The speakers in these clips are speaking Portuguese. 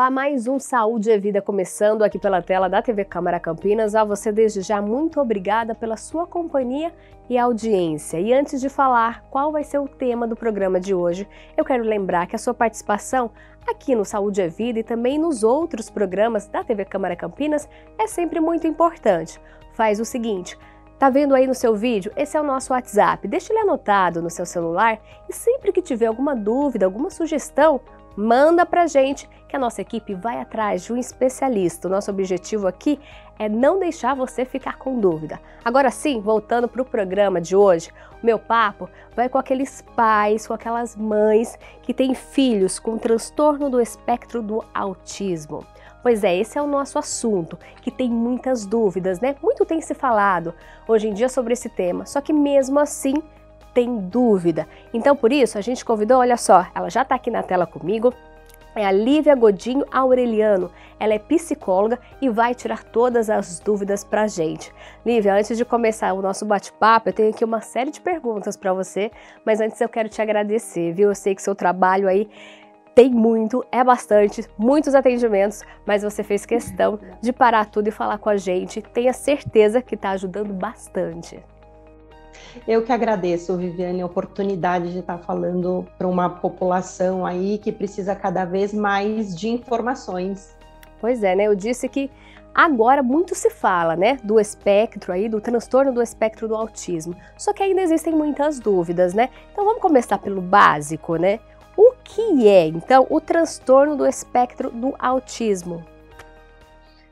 Olá, mais um Saúde e Vida começando aqui pela tela da TV Câmara Campinas. A você desde já muito obrigada pela sua companhia e audiência. E antes de falar qual vai ser o tema do programa de hoje, eu quero lembrar que a sua participação aqui no Saúde e Vida e também nos outros programas da TV Câmara Campinas é sempre muito importante. Faz o seguinte: tá vendo aí no seu vídeo? Esse é o nosso WhatsApp. Deixa ele anotado no seu celular e sempre que tiver alguma dúvida, alguma sugestão, manda pra gente que a nossa equipe vai atrás de um especialista. O nosso objetivo aqui é não deixar você ficar com dúvida. Agora sim, voltando para o programa de hoje, o meu papo vai com aqueles pais, com aquelas mães que têm filhos com transtorno do espectro do autismo. Pois é, esse é o nosso assunto, que tem muitas dúvidas, né? Muito tem se falado hoje em dia sobre esse tema, só que mesmo assim tem dúvida. Então, por isso, a gente convidou, olha só, ela já está aqui na tela comigo, é a Lívia Godinho Aureliano. Ela é psicóloga e vai tirar todas as dúvidas para a gente. Lívia, antes de começar o nosso bate-papo, eu tenho aqui uma série de perguntas para você, mas antes eu quero te agradecer, viu? Eu sei que seu trabalho aí tem muito, é bastante, muitos atendimentos, mas você fez questão de parar tudo e falar com a gente. Tenha certeza que está ajudando bastante. Eu que agradeço, Viviane, a oportunidade de estar falando para uma população aí que precisa cada vez mais de informações. Pois é, né? Eu disse que agora muito se fala, né, do espectro aí, do transtorno do espectro do autismo. Só que ainda existem muitas dúvidas, né? Então vamos começar pelo básico, né? O que é, então, o transtorno do espectro do autismo?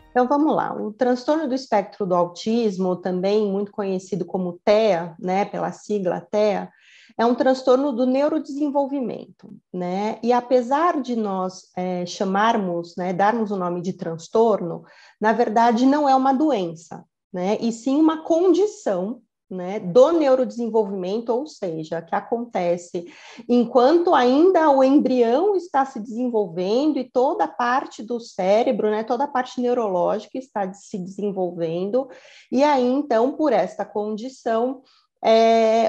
Então vamos lá, o transtorno do espectro do autismo, também muito conhecido como TEA, né, pela sigla TEA, é um transtorno do neurodesenvolvimento, né, e apesar de nós chamarmos, né, darmos o nome de transtorno, na verdade não é uma doença, né, e sim uma condição, né, do neurodesenvolvimento, ou seja, que acontece enquanto ainda o embrião está se desenvolvendo e toda a parte do cérebro, né, toda a parte neurológica está se desenvolvendo, e aí, então, por esta condição,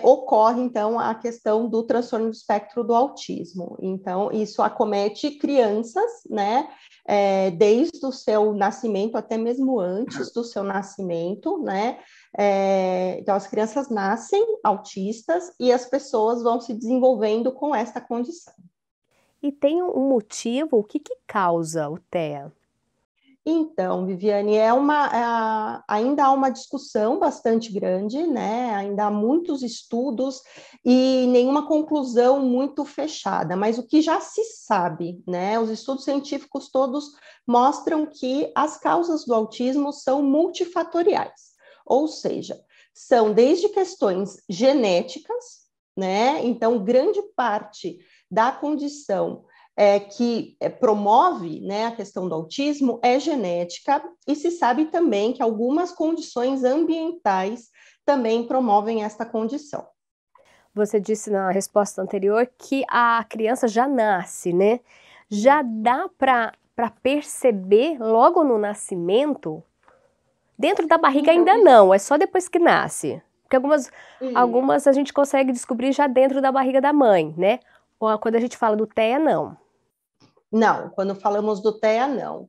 ocorre, então, a questão do transtorno do espectro do autismo. Então, isso acomete crianças, né, desde o seu nascimento, até mesmo antes do seu nascimento, né, então as crianças nascem autistas e as pessoas vão se desenvolvendo com esta condição. E tem um motivo, o que causa o TEA? Então, Viviane, ainda há uma discussão bastante grande, né? Ainda há muitos estudos e nenhuma conclusão muito fechada, mas o que já se sabe, né? Os estudos científicos todos mostram que as causas do autismo são multifatoriais, ou seja, são desde questões genéticas, né? Então, grande parte da condição que promove, né, a questão do autismo é genética, e se sabe também que algumas condições ambientais também promovem esta condição. Você disse na resposta anterior que a criança já nasce, né? Já dá para perceber logo no nascimento? Dentro da barriga ainda não, é só depois que nasce. Porque algumas a gente consegue descobrir já dentro da barriga da mãe, né? Ou quando a gente fala do TEA, não. Não, quando falamos do TEA, não.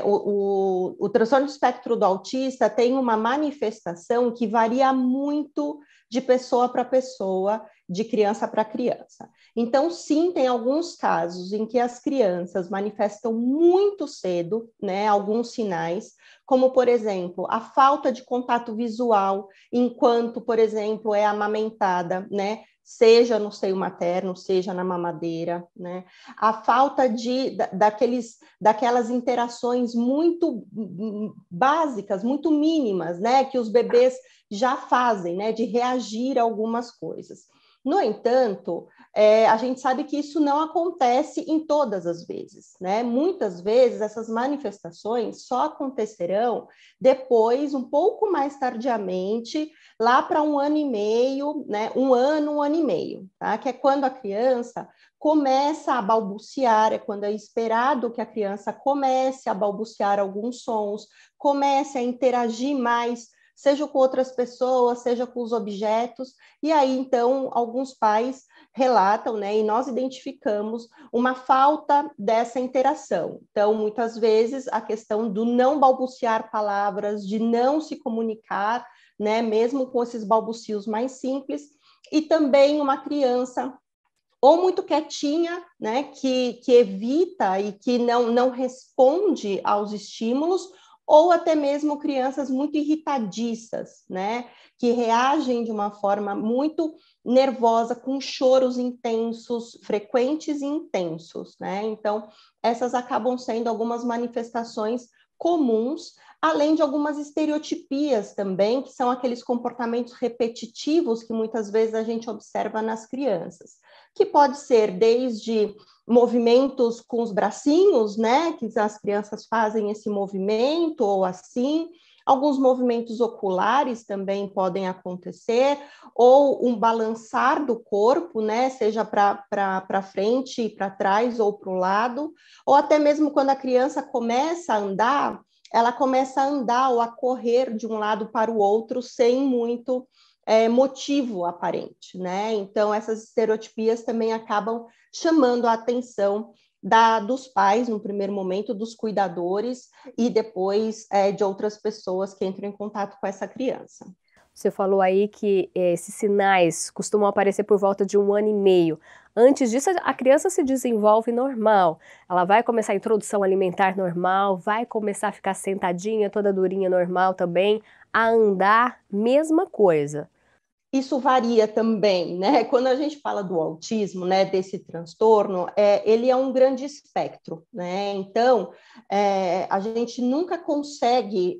O transtorno do espectro do autista tem uma manifestação que varia muito de pessoa para pessoa, de criança para criança. Então, sim, tem alguns casos em que as crianças manifestam muito cedo, né, alguns sinais, como, por exemplo, a falta de contato visual enquanto, por exemplo, é amamentada, né? Seja no seio materno, seja na mamadeira, né? A falta daquelas interações muito básicas, muito mínimas, né? Que os bebês já fazem, né? De reagir a algumas coisas. No entanto, a gente sabe que isso não acontece em todas as vezes, né? Muitas vezes essas manifestações só acontecerão depois, um pouco mais tardiamente, lá para 1 ano e meio, né? 1 ano, 1 ano e meio, tá? Que é quando a criança começa a balbuciar, é quando é esperado que a criança comece a balbuciar alguns sons, comece a interagir mais seja com outras pessoas, seja com os objetos, e aí, então, alguns pais relatam, né, e nós identificamos uma falta dessa interação. Então, muitas vezes, a questão do não balbuciar palavras, de não se comunicar, né, mesmo com esses balbucios mais simples, e também uma criança ou muito quietinha, né, que evita e que não responde aos estímulos, ou até mesmo crianças muito irritadiças, né, que reagem de uma forma muito nervosa, com choros intensos, frequentes e intensos, né? Então, essas acabam sendo algumas manifestações comuns, além de algumas estereotipias também, que são aqueles comportamentos repetitivos que muitas vezes a gente observa nas crianças, que pode ser desde movimentos com os bracinhos, né, que as crianças fazem esse movimento ou assim, alguns movimentos oculares também podem acontecer, ou um balançar do corpo, né, seja para frente, para trás ou para o lado, ou até mesmo quando a criança começa a andar, ela começa a andar ou a correr de um lado para o outro sem muito motivo aparente, né? Então, essas estereotipias também acabam chamando a atenção dos pais, no primeiro momento, dos cuidadores, e depois de outras pessoas que entram em contato com essa criança. Você falou aí que esses sinais costumam aparecer por volta de 1 ano e meio. Antes disso, a criança se desenvolve normal. Ela vai começar a introdução alimentar normal, vai começar a ficar sentadinha, toda durinha normal também, a andar, mesma coisa. Isso varia também, né? Quando a gente fala do autismo, né, desse transtorno, ele é um grande espectro, né? Então, a gente nunca consegue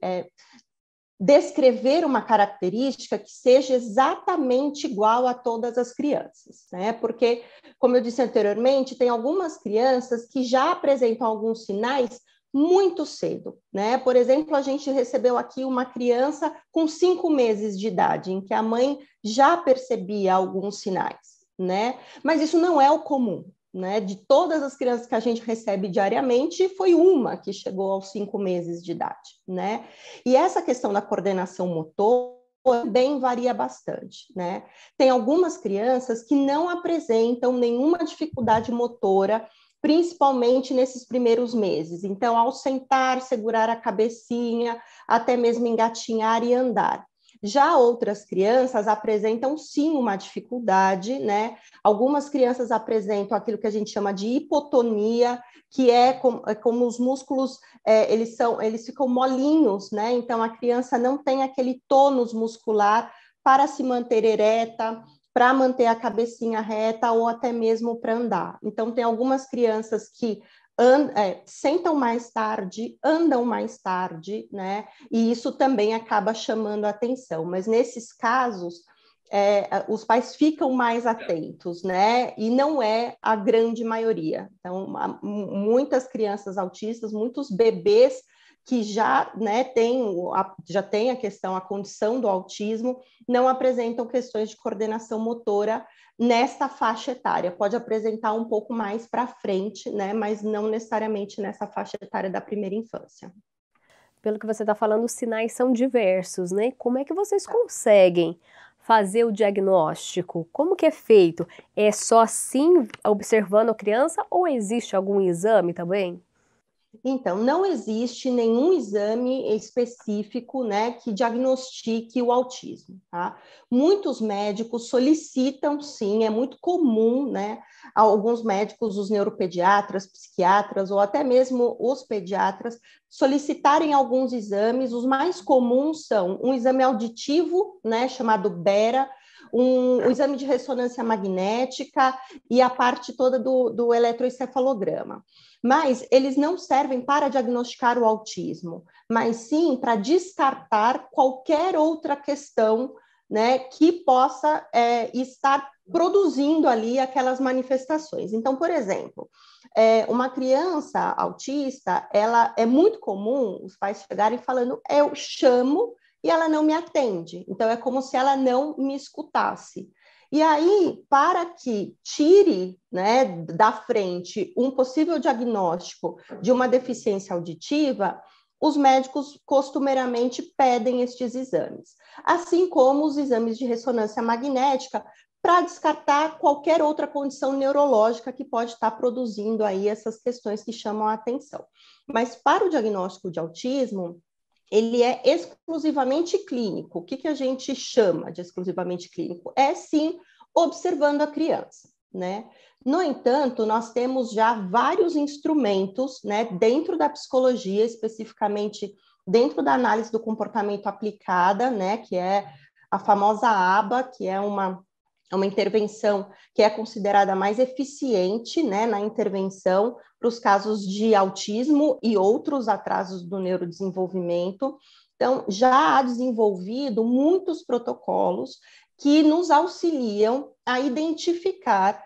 descrever uma característica que seja exatamente igual a todas as crianças, né? Porque, como eu disse anteriormente, tem algumas crianças que já apresentam alguns sinais muito cedo, né? Por exemplo, a gente recebeu aqui uma criança com 5 meses de idade, em que a mãe já percebia alguns sinais, né? Mas isso não é o comum, né? De todas as crianças que a gente recebe diariamente, foi uma que chegou aos 5 meses de idade, né? E essa questão da coordenação motora também varia bastante, né? Tem algumas crianças que não apresentam nenhuma dificuldade motora, principalmente nesses primeiros meses. Então, ao sentar, segurar a cabecinha, até mesmo engatinhar e andar. Já outras crianças apresentam sim uma dificuldade, né? Algumas crianças apresentam aquilo que a gente chama de hipotonia, que é como os músculos, eles ficam molinhos, né? Então a criança não tem aquele tônus muscular para se manter ereta, para manter a cabecinha reta ou até mesmo para andar. Então tem algumas crianças que sentam mais tarde, andam mais tarde, né? E isso também acaba chamando a atenção. Mas nesses casos, os pais ficam mais atentos, né? E não é a grande maioria. Então, muitas crianças autistas, muitos bebês que já, né, já tem a questão, a condição do autismo, não apresentam questões de coordenação motora nesta faixa etária. Pode apresentar um pouco mais para frente, né, mas não necessariamente nessa faixa etária da primeira infância. Pelo que você está falando, os sinais são diversos, né? Como é que vocês conseguem fazer o diagnóstico? Como que é feito? É só assim, observando a criança, ou existe algum exame também? Então, não existe nenhum exame específico, né, que diagnostique o autismo, tá? Muitos médicos solicitam, sim, é muito comum, né, alguns médicos, os neuropediatras, psiquiatras ou até mesmo os pediatras solicitarem alguns exames. Os mais comuns são um exame auditivo, né, chamado BERA, um exame de ressonância magnética e a parte toda do eletroencefalograma. Mas eles não servem para diagnosticar o autismo, mas sim para descartar qualquer outra questão, né, que possa estar produzindo ali aquelas manifestações. Então, por exemplo, uma criança autista, ela é muito comum os pais chegarem falando, eu chamo e ela não me atende. Então, é como se ela não me escutasse. E aí, para que tire, né, da frente um possível diagnóstico de uma deficiência auditiva, os médicos costumeiramente pedem estes exames, assim como os exames de ressonância magnética, para descartar qualquer outra condição neurológica que pode estar produzindo aí essas questões que chamam a atenção. Mas para o diagnóstico de autismo, ele é exclusivamente clínico. O que a gente chama de exclusivamente clínico? É, sim, observando a criança, né? No entanto, nós temos já vários instrumentos, né, dentro da psicologia, especificamente dentro da análise do comportamento aplicada, né, que é a famosa ABA, que é uma intervenção que é considerada mais eficiente, né, na intervenção para os casos de autismo e outros atrasos do neurodesenvolvimento. Então, já há desenvolvido muitos protocolos que nos auxiliam a identificar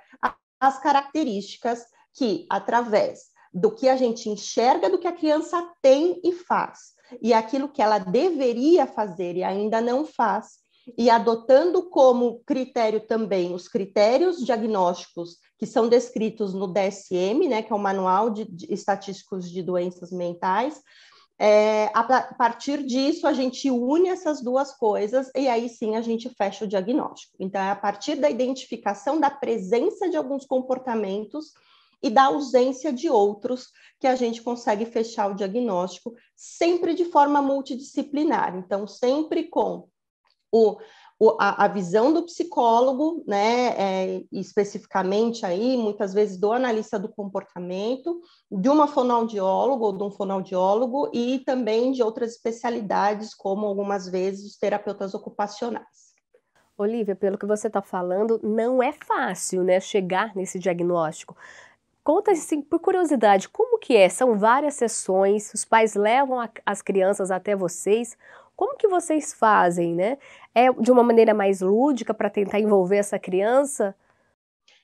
as características que, através do que a gente enxerga do que a criança tem e faz, e aquilo que ela deveria fazer e ainda não faz, e adotando como critério também os critérios diagnósticos que são descritos no DSM, né, que é o Manual de Estatísticos de Doenças Mentais. A partir disso, a gente une essas duas coisas e aí sim a gente fecha o diagnóstico. Então, é a partir da identificação da presença de alguns comportamentos e da ausência de outros que a gente consegue fechar o diagnóstico, sempre de forma multidisciplinar. Então, sempre com a visão do psicólogo, né, especificamente aí, muitas vezes do analista do comportamento, de uma fonoaudióloga ou de um fonoaudiólogo e também de outras especialidades, como algumas vezes os terapeutas ocupacionais. Olívia, pelo que você está falando, não é fácil, né, chegar nesse diagnóstico. Conta, assim, por curiosidade, como que é? São várias sessões, os pais levam as crianças até vocês. Como que vocês fazem, né? É de uma maneira mais lúdica para tentar envolver essa criança?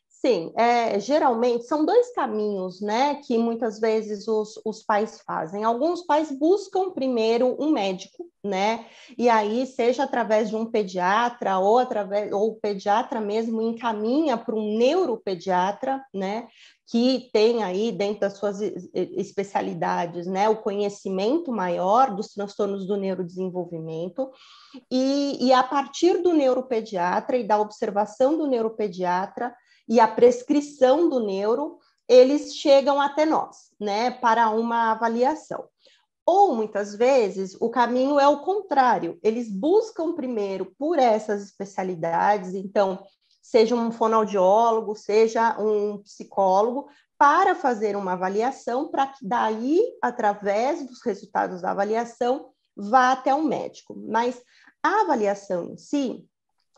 Sim, geralmente são dois caminhos, né, que muitas vezes os pais fazem. Alguns pais buscam primeiro um médico, né, e aí seja através de um pediatra ou o pediatra mesmo encaminha para um neuropediatra, né, que tem aí dentro das suas especialidades, né, o conhecimento maior dos transtornos do neurodesenvolvimento. E a partir do neuropediatra e da observação do neuropediatra e a prescrição do neuro, eles chegam até nós, né, para uma avaliação. Ou, muitas vezes, o caminho é o contrário, eles buscam primeiro por essas especialidades, então, seja um fonoaudiólogo, seja um psicólogo, para fazer uma avaliação, para que daí, através dos resultados da avaliação, vá até o médico. Mas a avaliação em si,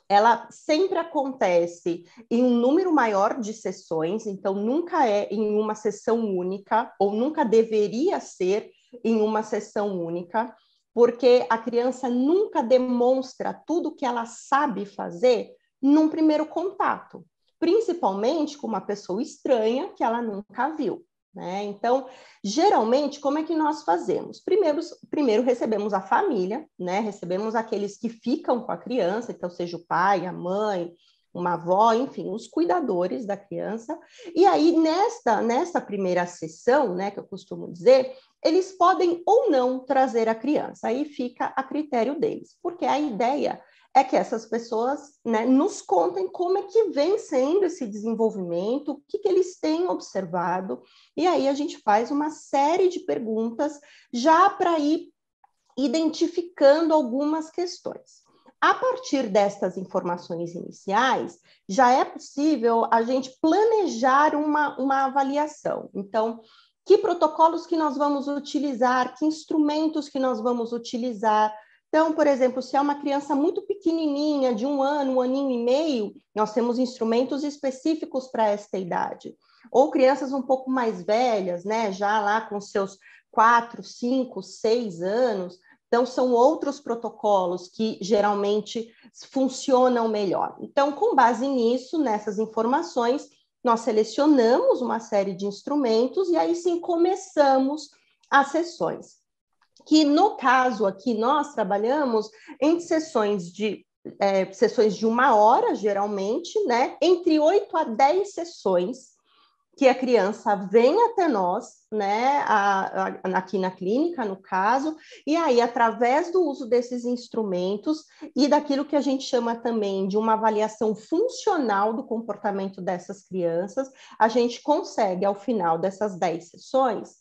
ela sempre acontece em um número maior de sessões, então nunca é em uma sessão única, ou nunca deveria ser em uma sessão única, porque a criança nunca demonstra tudo que ela sabe fazer num primeiro contato, principalmente com uma pessoa estranha que ela nunca viu. Né? Então, geralmente, como é que nós fazemos? Primeiro recebemos a família, né? Recebemos aqueles que ficam com a criança, então seja o pai, a mãe, uma avó, enfim, os cuidadores da criança. E aí, nesta primeira sessão, né, que eu costumo dizer, eles podem ou não trazer a criança, aí fica a critério deles, porque a ideia é que essas pessoas, né, nos contem como é que vem sendo esse desenvolvimento, o que eles têm observado, e aí a gente faz uma série de perguntas já para ir identificando algumas questões. A partir destas informações iniciais, já é possível a gente planejar uma avaliação. Então, que protocolos que nós vamos utilizar, que instrumentos que nós vamos utilizar. Então, por exemplo, se é uma criança muito pequenininha, de 1 ano, 1 aninho e meio, nós temos instrumentos específicos para esta idade. Ou crianças um pouco mais velhas, né, já lá com seus 4, 5, 6 anos, então são outros protocolos que geralmente funcionam melhor. Então, com base nisso, nessas informações, nós selecionamos uma série de instrumentos e aí sim começamos as sessões. Que no caso aqui nós trabalhamos em sessões de 1 hora, geralmente, né? Entre 8 a 10 sessões, que a criança vem até nós, né, aqui na clínica, no caso, e aí, através do uso desses instrumentos e daquilo que a gente chama também de uma avaliação funcional do comportamento dessas crianças, a gente consegue, ao final dessas 10 sessões,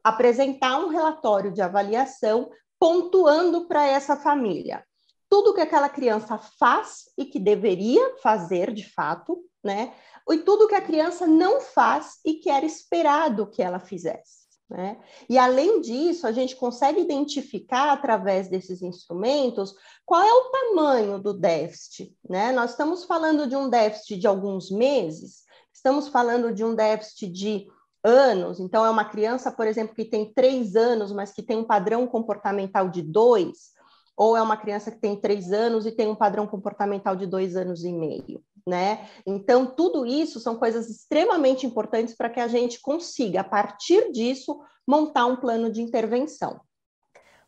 apresentar um relatório de avaliação pontuando para essa família tudo que aquela criança faz e que deveria fazer de fato, né? E tudo que a criança não faz e que era esperado que ela fizesse, né? E além disso, a gente consegue identificar através desses instrumentos qual é o tamanho do déficit, né? Nós estamos falando de um déficit de alguns meses, estamos falando de um déficit de anos, então é uma criança, por exemplo, que tem 3 anos, mas que tem um padrão comportamental de 2, ou é uma criança que tem 3 anos e tem um padrão comportamental de 2 anos e meio, né? Então, tudo isso são coisas extremamente importantes para que a gente consiga, a partir disso, montar um plano de intervenção.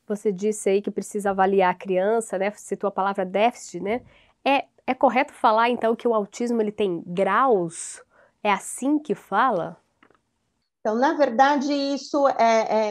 Você disse aí que precisa avaliar a criança, né? Citou a palavra déficit, né? É correto falar, então, que o autismo ele tem graus? É assim que fala? Então, na verdade, isso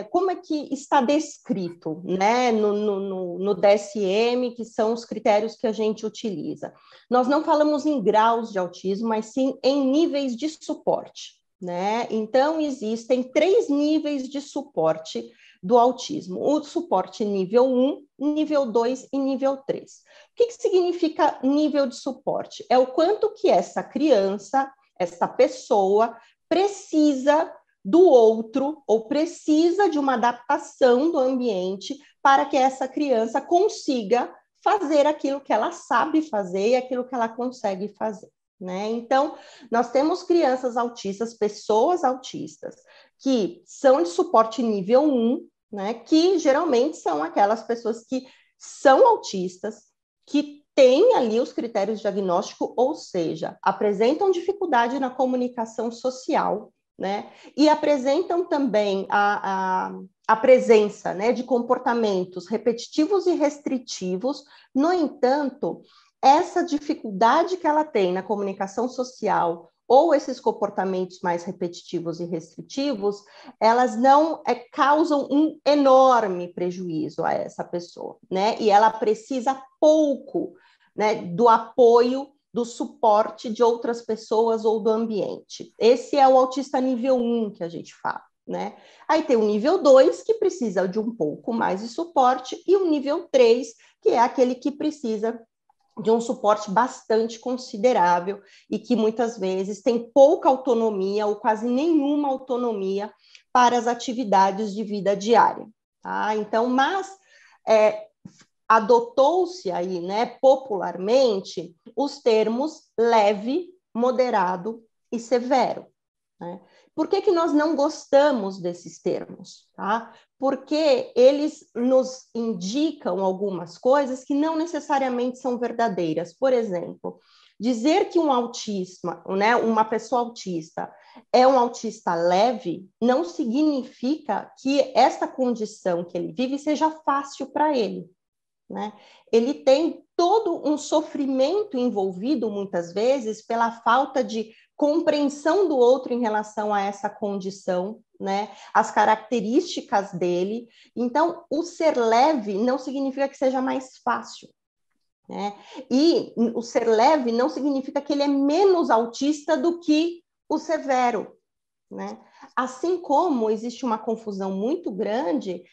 como é que está descrito, né, no DSM, que são os critérios que a gente utiliza. Nós não falamos em graus de autismo, mas sim em níveis de suporte, né? Então, existem 3 níveis de suporte do autismo: o suporte nível 1, nível 2 e nível 3. O que significa nível de suporte? É o quanto que essa criança, essa pessoa, precisa do outro ou precisa de uma adaptação do ambiente para que essa criança consiga fazer aquilo que ela sabe fazer e aquilo que ela consegue fazer, né? Então, nós temos crianças autistas, pessoas autistas, que são de suporte nível 1, né? Que geralmente são aquelas pessoas que são autistas, que têm ali os critérios de diagnóstico, ou seja, apresentam dificuldade na comunicação social, né? E apresentam também a presença, né, de comportamentos repetitivos e restritivos. No entanto, essa dificuldade que ela tem na comunicação social ou esses comportamentos mais repetitivos e restritivos, elas não causam um enorme prejuízo a essa pessoa, né? E ela precisa pouco, né, do apoio, do suporte de outras pessoas ou do ambiente. Esse é o autista nível 1 que a gente fala, né? Aí tem o nível 2, que precisa de um pouco mais de suporte, e o nível 3, que é aquele que precisa de um suporte bastante considerável e que muitas vezes tem pouca autonomia ou quase nenhuma autonomia para as atividades de vida diária, tá? Então, adotou-se aí, né, popularmente, os termos leve, moderado e severo, né? Por que nós não gostamos desses termos? Tá? Porque eles nos indicam algumas coisas que não necessariamente são verdadeiras. Por exemplo, dizer que um autista, né, uma pessoa autista, é um autista leve, não significa que essa condição que ele vive seja fácil para ele, né? Ele tem todo um sofrimento envolvido, muitas vezes, pela falta de compreensão do outro em relação a essa condição, né? As características dele. Então, o ser leve não significa que seja mais fácil, né? E o ser leve não significa que ele é menos autista do que o severo, né? Assim como existe uma confusão muito grande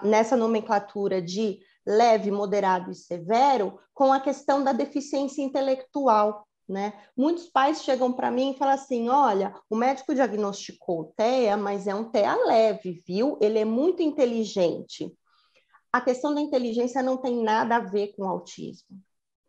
nessa nomenclatura de leve, moderado e severo com a questão da deficiência intelectual, né? Muitos pais chegam para mim e falam assim: olha, o médico diagnosticou o TEA, mas é um TEA leve, viu? Ele é muito inteligente. A questão da inteligência não tem nada a ver com autismo,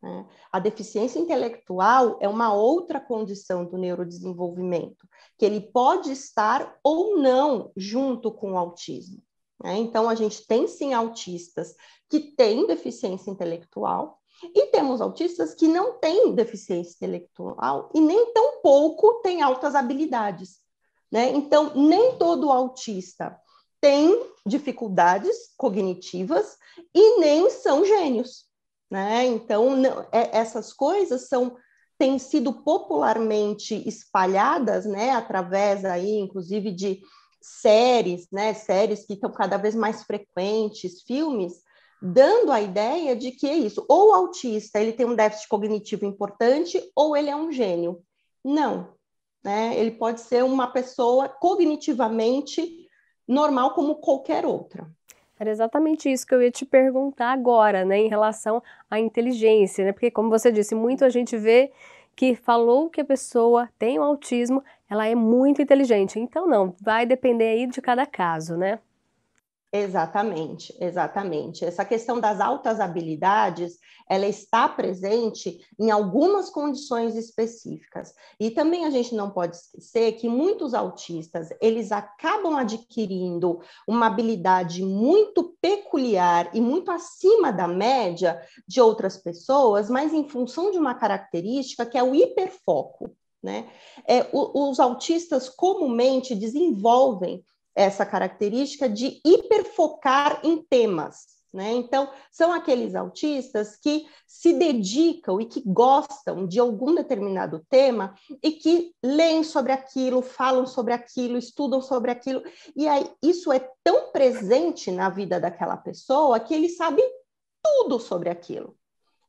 né? A deficiência intelectual é uma outra condição do neurodesenvolvimento, que ele pode estar ou não junto com o autismo, né? Então, a gente tem sim autistas que têm deficiência intelectual e temos autistas que não têm deficiência intelectual e nem tão pouco têm altas habilidades, né? Então, nem todo autista tem dificuldades cognitivas e nem são gênios, né? Então, essas coisas são têm sido popularmente espalhadas, né, através aí, inclusive, de séries, né, séries que estão cada vez mais frequentes, filmes, dando a ideia de que é isso, ou o autista ele tem um déficit cognitivo importante, ou ele é um gênio. Não, né? Ele pode ser uma pessoa cognitivamente normal como qualquer outra. Era exatamente isso que eu ia te perguntar agora, né, em relação à inteligência, né? Porque, como você disse, muito a gente vê que falou que a pessoa tem o autismo, ela é muito inteligente. Então, não, vai depender aí de cada caso, né? Exatamente, exatamente. Essa questão das altas habilidades, ela está presente em algumas condições específicas. E também a gente não pode esquecer que muitos autistas, eles acabam adquirindo uma habilidade muito peculiar e muito acima da média de outras pessoas, mas em função de uma característica que é o hiperfoco, né? Os autistas comumente desenvolvem essa característica de hiperfocar em temas, né? Então, são aqueles autistas que se dedicam e que gostam de algum determinado tema e que leem sobre aquilo, falam sobre aquilo, estudam sobre aquilo, e aí isso é tão presente na vida daquela pessoa que eles sabem tudo sobre aquilo.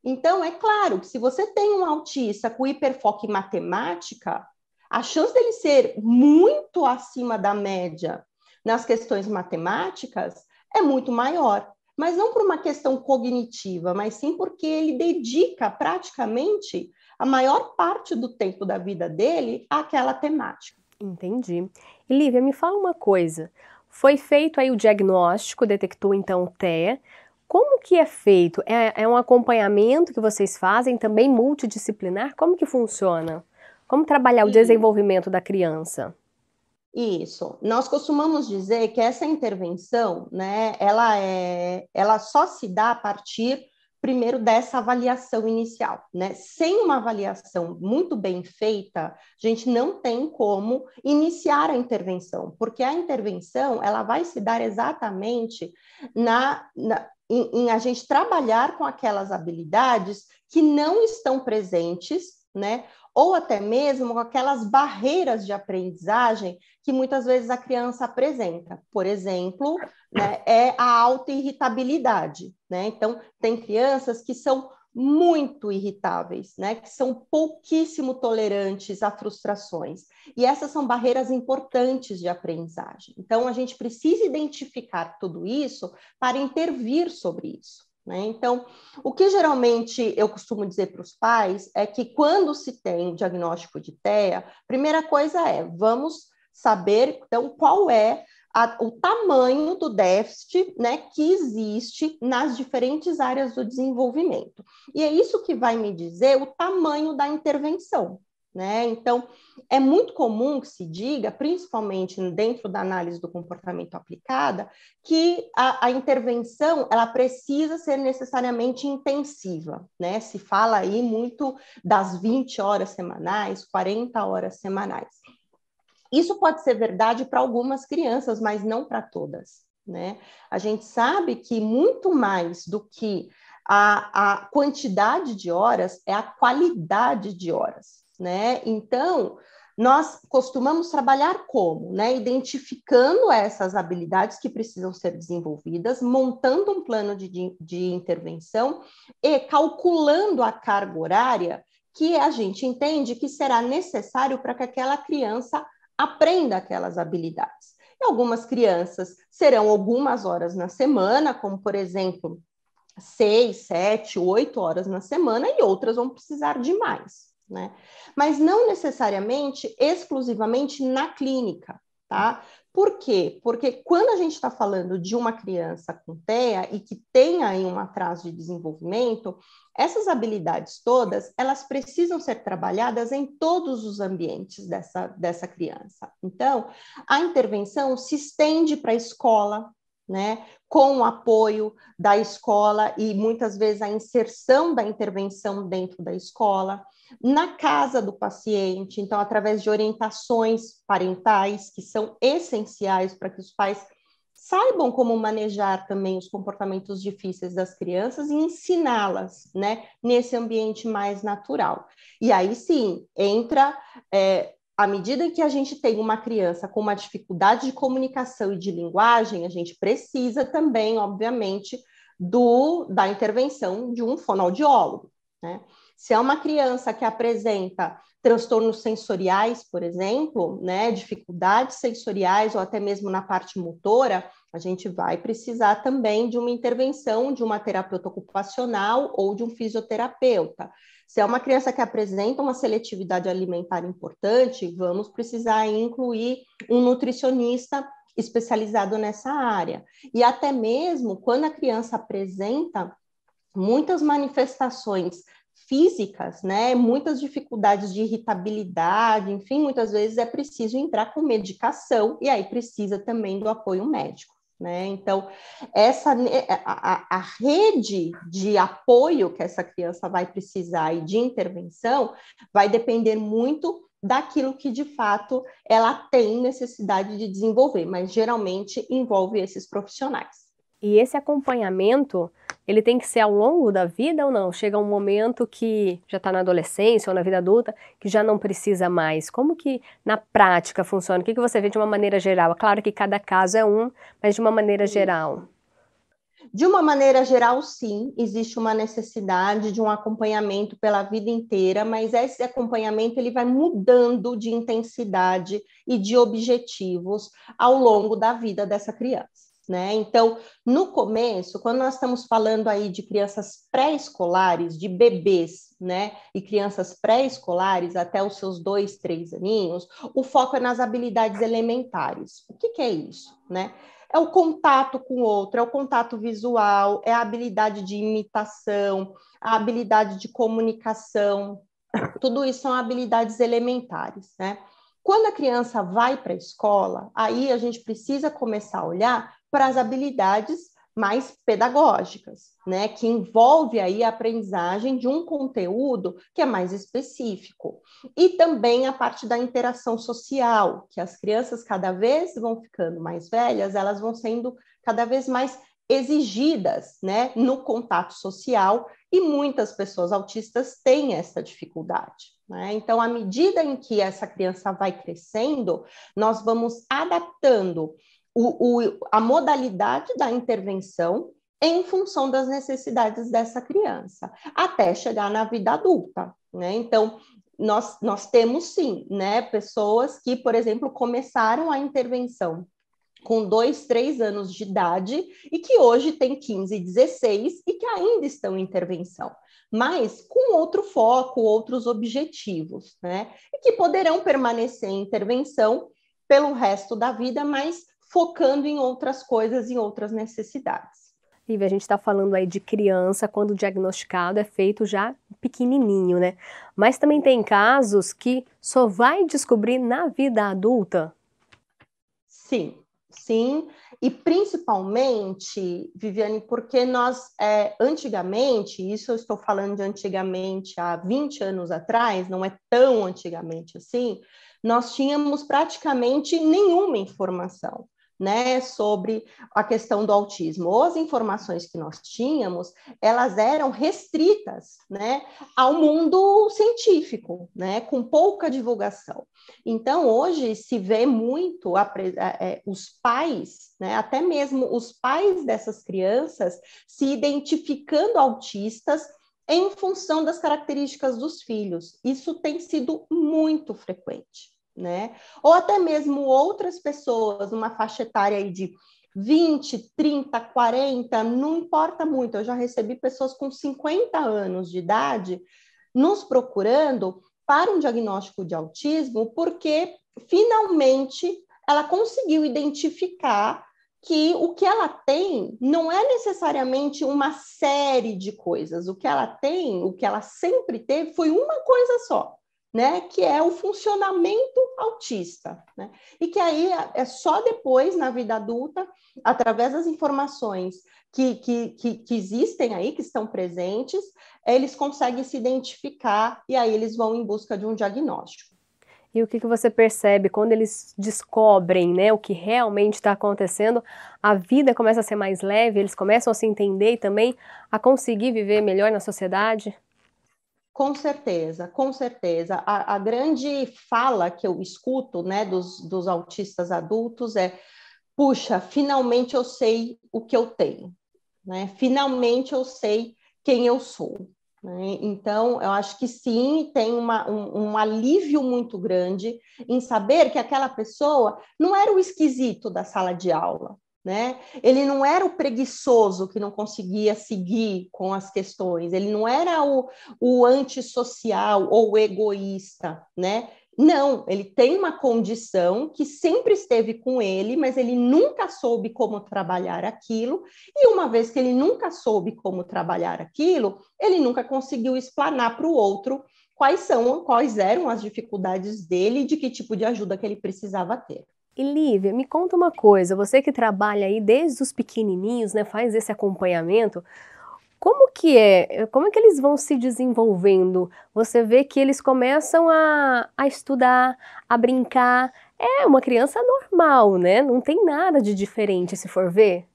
Então, é claro que se você tem um autista com hiperfoco em matemática, a chance dele ser muito acima da média nas questões matemáticas é muito maior, mas não por uma questão cognitiva, mas sim porque ele dedica praticamente a maior parte do tempo da vida dele àquela temática. Entendi. E Lívia, me fala uma coisa. Foi feito aí o diagnóstico, detectou então o TEA. Como que é feito? É um acompanhamento que vocês fazem, também multidisciplinar? Como que funciona? Como trabalhar o desenvolvimento da criança? Isso. Nós costumamos dizer que essa intervenção, né, ela só se dá a partir primeiro dessa avaliação inicial, né? Sem uma avaliação muito bem feita, a gente não tem como iniciar a intervenção, porque a intervenção ela vai se dar exatamente em a gente trabalhar com aquelas habilidades que não estão presentes, né? Ou até mesmo com aquelas barreiras de aprendizagem que muitas vezes a criança apresenta. Por exemplo, né, é a autoirritabilidade, né? Então, tem crianças que são muito irritáveis, né? Que são pouquíssimo tolerantes a frustrações. E essas são barreiras importantes de aprendizagem. Então, a gente precisa identificar tudo isso para intervir sobre isso. Né? Então, o que geralmente eu costumo dizer para os pais é que quando se tem diagnóstico de TEA, primeira coisa é, vamos saber, então, qual é o tamanho do déficit, né, que existe nas diferentes áreas do desenvolvimento. E é isso que vai me dizer o tamanho da intervenção. Né? Então, é muito comum que se diga, principalmente dentro da análise do comportamento aplicada, que a intervenção ela precisa ser necessariamente intensiva. Né? Se fala aí muito das 20 horas semanais, 40 horas semanais. Isso pode ser verdade para algumas crianças, mas não para todas. Né? A gente sabe que muito mais do que a quantidade de horas é a qualidade de horas. Né? Então, nós costumamos trabalhar como? Né? Identificando essas habilidades que precisam ser desenvolvidas, montando um plano de intervenção e calculando a carga horária que a gente entende que será necessário para que aquela criança aprenda aquelas habilidades. E algumas crianças serão algumas horas na semana, como, por exemplo, 6, 7, 8 horas na semana, e outras vão precisar de mais. Né? Mas não necessariamente exclusivamente na clínica, tá? Por quê? Porque quando a gente está falando de uma criança com TEA e que tem aí um atraso de desenvolvimento, essas habilidades todas, elas precisam ser trabalhadas em todos os ambientes dessa criança. Então, a intervenção se estende para a escola, né, com o apoio da escola e muitas vezes a inserção da intervenção dentro da escola, na casa do paciente, então através de orientações parentais que são essenciais para que os pais saibam como manejar também os comportamentos difíceis das crianças e ensiná-las, né, nesse ambiente mais natural. E aí sim, entra, à medida em que a gente tem uma criança com uma dificuldade de comunicação e de linguagem, a gente precisa também, obviamente, da intervenção de um fonoaudiólogo, né? Se é uma criança que apresenta transtornos sensoriais, por exemplo, né, dificuldades sensoriais ou até mesmo na parte motora, a gente vai precisar também de uma intervenção de uma terapeuta ocupacional ou de um fisioterapeuta. Se é uma criança que apresenta uma seletividade alimentar importante, vamos precisar incluir um nutricionista especializado nessa área. E até mesmo quando a criança apresenta muitas manifestações físicas, né, muitas dificuldades de irritabilidade, enfim, muitas vezes é preciso entrar com medicação e aí precisa também do apoio médico, né? Então, a rede de apoio que essa criança vai precisar e de intervenção vai depender muito daquilo que, de fato, ela tem necessidade de desenvolver, mas geralmente envolve esses profissionais. E esse acompanhamento, ele tem que ser ao longo da vida ou não? Chega um momento que já está na adolescência ou na vida adulta, que já não precisa mais. Como que na prática funciona? O que você vê de uma maneira geral? É claro que cada caso é um, mas de uma maneira geral. De uma maneira geral, sim, existe uma necessidade de um acompanhamento pela vida inteira, mas esse acompanhamento ele vai mudando de intensidade e de objetivos ao longo da vida dessa criança, né? Então, no começo, quando nós estamos falando aí de crianças pré-escolares, de bebês, né, e crianças pré-escolares até os seus 2, 3 aninhos, o foco é nas habilidades elementares. O que é isso, né? É o contato com o outro, é o contato visual, é a habilidade de imitação, a habilidade de comunicação, tudo isso são habilidades elementares, né? Quando a criança vai para a escola, aí a gente precisa começar a olhar para as habilidades mais pedagógicas, né, que envolve aí a aprendizagem de um conteúdo que é mais específico. E também a parte da interação social, que as crianças cada vez vão ficando mais velhas, elas vão sendo cada vez mais exigidas, né, no contato social, e muitas pessoas autistas têm essa dificuldade, né? Então, à medida em que essa criança vai crescendo, nós vamos adaptando a modalidade da intervenção em função das necessidades dessa criança, até chegar na vida adulta, né? Então, nós temos sim, né, pessoas que, por exemplo, começaram a intervenção com 2, 3 anos de idade e que hoje têm 15, 16 e que ainda estão em intervenção, mas com outro foco, outros objetivos, né? E que poderão permanecer em intervenção pelo resto da vida, mas focando em outras coisas e outras necessidades. Lívia, a gente está falando aí de criança, quando o diagnosticado é feito já pequenininho, né? Mas também tem casos que só vai descobrir na vida adulta? Sim, sim, e principalmente, Viviane, porque nós, antigamente, isso eu estou falando de antigamente, há 20 anos atrás, não é tão antigamente assim, nós tínhamos praticamente nenhuma informação, né, sobre a questão do autismo. Ou as informações que nós tínhamos, elas eram restritas, né, ao mundo científico, né, com pouca divulgação. Então, hoje se vê muito os pais, né, até mesmo os pais dessas crianças, se identificando autistas em função das características dos filhos. Isso tem sido muito frequente, né? Ou até mesmo outras pessoas, numa faixa etária aí de 20, 30, 40, não importa muito. Eu já recebi pessoas com 50 anos de idade nos procurando para um diagnóstico de autismo, porque finalmente ela conseguiu identificar que o que ela tem não é necessariamente uma série de coisas. O que ela tem, o que ela sempre teve, foi uma coisa só, né? Que é o funcionamento autista, né? E que aí é só depois, na vida adulta, através das informações que existem aí, que estão presentes, eles conseguem se identificar e aí eles vão em busca de um diagnóstico. E o que você percebe quando eles descobrem, né, o que realmente está acontecendo, a vida começa a ser mais leve, eles começam a se entender e também a conseguir viver melhor na sociedade? Com certeza, com certeza. A grande fala que eu escuto, né, dos autistas adultos é: puxa, finalmente eu sei o que eu tenho, né? Finalmente eu sei quem eu sou. Né? Então, eu acho que sim, tem um alívio muito grande em saber que aquela pessoa não era o esquisito da sala de aula, né? Ele não era o preguiçoso que não conseguia seguir com as questões, ele não era o antissocial ou o egoísta, né? Não, ele tem uma condição que sempre esteve com ele, mas ele nunca soube como trabalhar aquilo, e uma vez que ele nunca soube como trabalhar aquilo, ele nunca conseguiu explanar para o outro quais eram as dificuldades dele e de que tipo de ajuda que ele precisava ter. E Lívia, me conta uma coisa, você que trabalha aí desde os pequenininhos, né, faz esse acompanhamento, como é que eles vão se desenvolvendo? Você vê que eles começam a estudar, a brincar, é uma criança normal, né, não tem nada de diferente se for ver.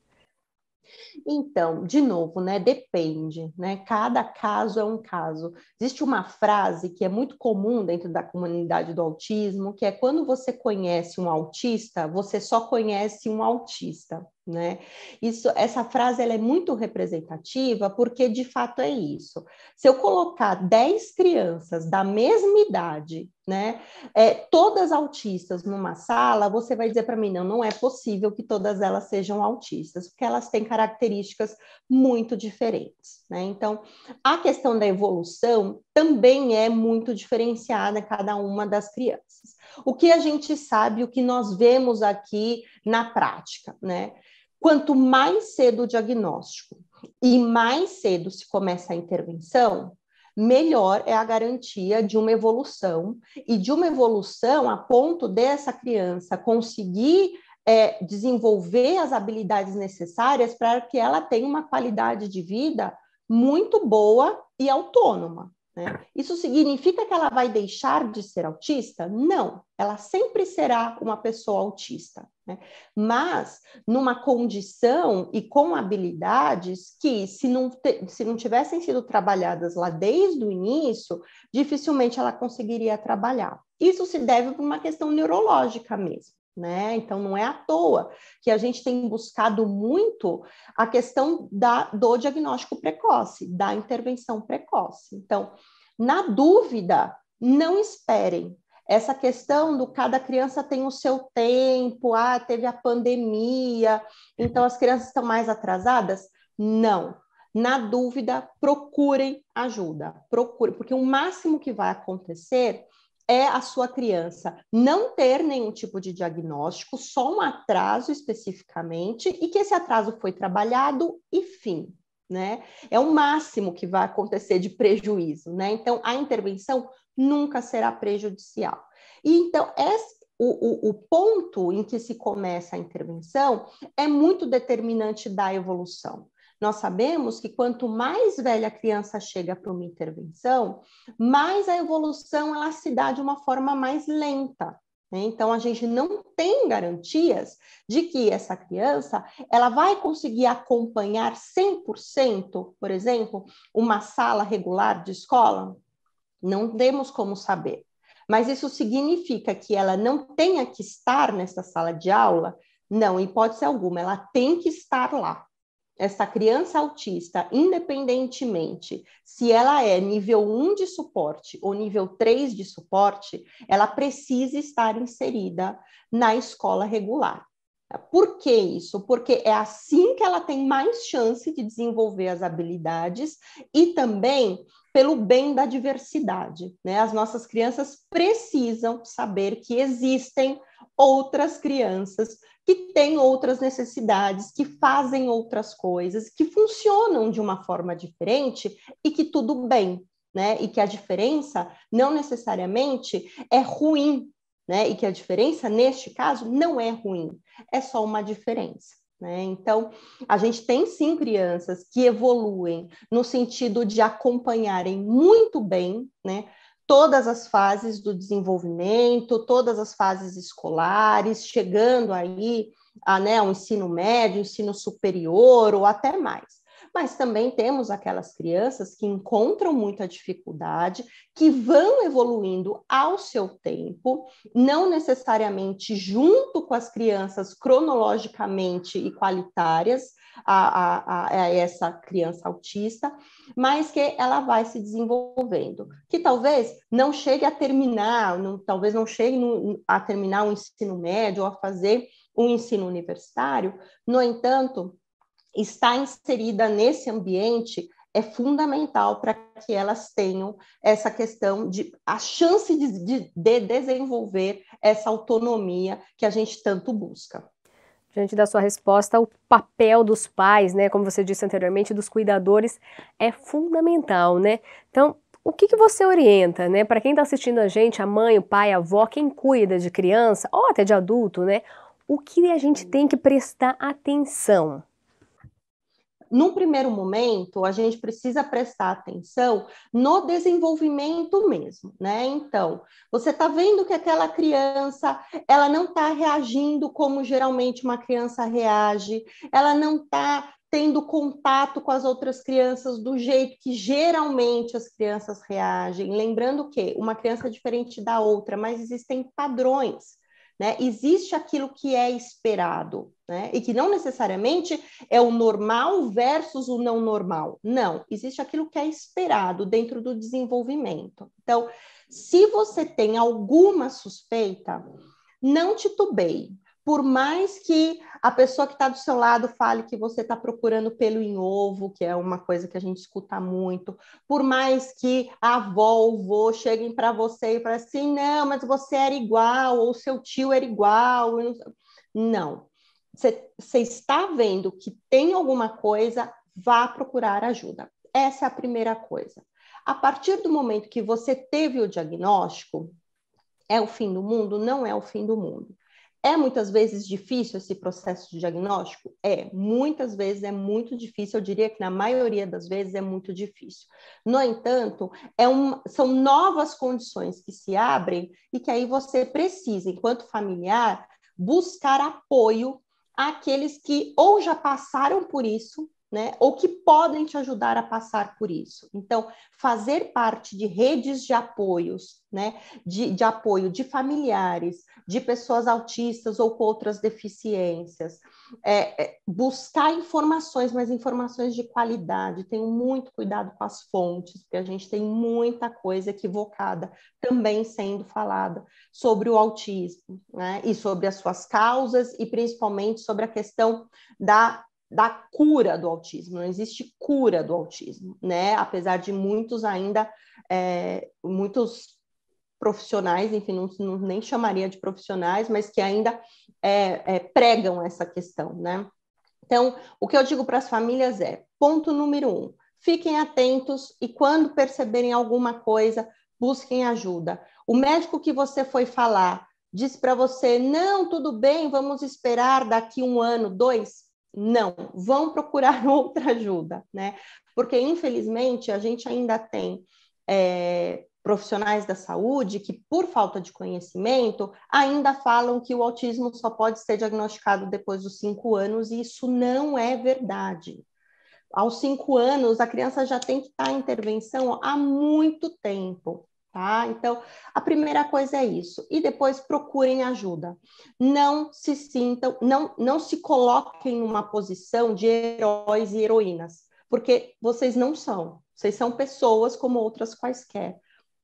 Então, de novo, né, depende, né? Cada caso é um caso. Existe uma frase que é muito comum dentro da comunidade do autismo, que é: quando você conhece um autista, você só conhece um autista, né? Essa frase ela é muito representativa porque de fato é isso. Se eu colocar 10 crianças da mesma idade, né, todas autistas numa sala, você vai dizer para mim: não, não é possível que todas elas sejam autistas, porque elas têm características muito diferentes, né? Então, a questão da evolução também é muito diferenciada em cada uma das crianças. O que a gente sabe, o que nós vemos aqui na prática, né? Quanto mais cedo o diagnóstico e mais cedo se começa a intervenção, melhor é a garantia de uma evolução, e de uma evolução a ponto dessa criança conseguir desenvolver as habilidades necessárias para que ela tenha uma qualidade de vida muito boa e autônoma. Né? Isso significa que ela vai deixar de ser autista? Não, ela sempre será uma pessoa autista. Né? Mas numa condição e com habilidades que, se não tivessem sido trabalhadas lá desde o início, dificilmente ela conseguiria trabalhar. Isso se deve por uma questão neurológica mesmo. Né? Então, não é à toa que a gente tem buscado muito a questão do diagnóstico precoce, da intervenção precoce. Então, na dúvida, não esperem. Essa questão do cada criança tem o seu tempo, teve a pandemia, então as crianças estão mais atrasadas. Não. Na dúvida, procurem ajuda. Procurem, porque o máximo que vai acontecer é a sua criança não ter nenhum tipo de diagnóstico, só um atraso especificamente, e que esse atraso foi trabalhado e fim, né? É o máximo que vai acontecer de prejuízo, né? Então, a intervenção nunca será prejudicial. E então, o ponto em que se começa a intervenção é muito determinante da evolução. Nós sabemos que quanto mais velha a criança chega para uma intervenção, mais a evolução ela se dá de uma forma mais lenta. Né? Então, a gente não tem garantias de que essa criança ela vai conseguir acompanhar 100%, por exemplo, uma sala regular de escola. Não temos como saber. Mas isso significa que ela não tenha que estar nessa sala de aula? Não, em hipótese alguma, ela tem que estar lá. Essa criança autista, independentemente se ela é nível 1 de suporte ou nível 3 de suporte, ela precisa estar inserida na escola regular. Por que isso? Porque é assim que ela tem mais chance de desenvolver as habilidades e também pelo bem da diversidade. Né? As nossas crianças precisam saber que existem outras crianças que têm outras necessidades, que fazem outras coisas, que funcionam de uma forma diferente e que tudo bem, né? E que a diferença não necessariamente é ruim, né? E que a diferença, neste caso, não é ruim, é só uma diferença. Né? Então, a gente tem sim crianças que evoluem no sentido de acompanharem muito bem, né? todas as fases do desenvolvimento, todas as fases escolares, chegando aí ao ensino médio, ensino superior ou até mais. Mas também temos aquelas crianças que encontram muita dificuldade, que vão evoluindo ao seu tempo, não necessariamente junto com as crianças cronologicamente igualitárias a essa criança autista, mas que ela vai se desenvolvendo, que talvez não chegue a terminar, talvez não chegue a terminar o ensino médio ou a fazer um ensino universitário. No entanto, estar inserida nesse ambiente é fundamental para que elas tenham essa questão a chance de desenvolver essa autonomia que a gente tanto busca. Diante da sua resposta, o papel dos pais, né, como você disse anteriormente, dos cuidadores, é fundamental, né? Então, o que você orienta, né, para quem está assistindo a gente, a mãe, o pai, a avó, quem cuida de criança, ou até de adulto, né? O que a gente tem que prestar atenção? Num primeiro momento, a gente precisa prestar atenção no desenvolvimento mesmo, né? Então, você está vendo que aquela criança, ela não está reagindo como geralmente uma criança reage, ela não está tendo contato com as outras crianças do jeito que geralmente as crianças reagem. Lembrando que uma criança é diferente da outra, mas existem padrões. Né? Existe aquilo que é esperado, né? E que não necessariamente é o normal versus o não normal. Não, existe aquilo que é esperado dentro do desenvolvimento. Então, se você tem alguma suspeita, não titubeie. Por mais que a pessoa que está do seu lado fale que você está procurando pelo em ovo, que é uma coisa que a gente escuta muito, por mais que a avó ou o vô cheguem para você e falem assim, não, mas você era igual, ou seu tio era igual. Não. Você está vendo que tem alguma coisa, vá procurar ajuda. Essa é a primeira coisa. A partir do momento que você teve o diagnóstico, é o fim do mundo? Não é o fim do mundo. É muitas vezes difícil esse processo de diagnóstico? Muitas vezes é muito difícil, eu diria que na maioria das vezes é muito difícil. No entanto, são novas condições que se abrem e que aí você precisa, enquanto familiar, buscar apoio àqueles que ou já passaram por isso, né, ou que podem te ajudar a passar por isso. Então, fazer parte de redes de apoios, né, de apoio de familiares, de pessoas autistas ou com outras deficiências, buscar informações, mas informações de qualidade. Tenham muito cuidado com as fontes, porque a gente tem muita coisa equivocada também sendo falada sobre o autismo, né, e sobre as suas causas e principalmente sobre a questão da cura do autismo. Não existe cura do autismo, né? Apesar de muitos ainda, muitos profissionais, enfim, não nem chamaria de profissionais, mas que ainda pregam essa questão, né? Então, o que eu digo para as famílias ponto número 1, fiquem atentos e quando perceberem alguma coisa, busquem ajuda. O médico que você foi falar disse para você, não, tudo bem, vamos esperar daqui 1 ano, 2, não, vão procurar outra ajuda, né? Porque, infelizmente, a gente ainda tem profissionais da saúde que, por falta de conhecimento, ainda falam que o autismo só pode ser diagnosticado depois dos 5 anos, e isso não é verdade. Aos 5 anos, a criança já tem que estar em intervenção há muito tempo. Tá? Então, a primeira coisa é isso. E depois procurem ajuda. Não se sintam, não se coloquem numa posição de heróis e heroínas, porque vocês não são. Vocês são pessoas como outras quaisquer,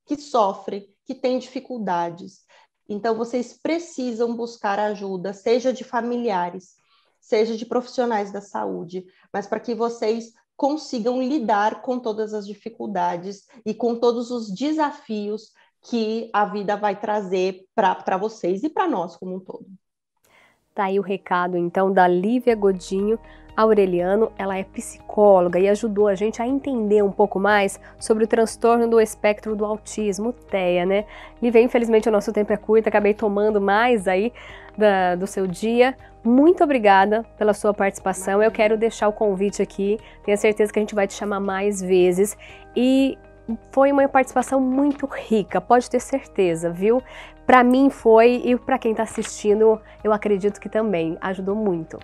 que sofrem, que têm dificuldades. Então, vocês precisam buscar ajuda, seja de familiares, seja de profissionais da saúde, mas para que vocês consigam lidar com todas as dificuldades e com todos os desafios que a vida vai trazer para vocês e para nós como um todo. Tá aí o recado, então, da Lívia Godinho Aureliano. Ela é psicóloga e ajudou a gente a entender um pouco mais sobre o transtorno do espectro do autismo, TEA, né? Lívia, infelizmente o nosso tempo é curto, acabei tomando mais aí do seu dia. Muito obrigada pela sua participação. Eu quero deixar o convite aqui, tenho certeza que a gente vai te chamar mais vezes. E foi uma participação muito rica, pode ter certeza, viu? Para mim foi, e para quem está assistindo, eu acredito que também ajudou muito.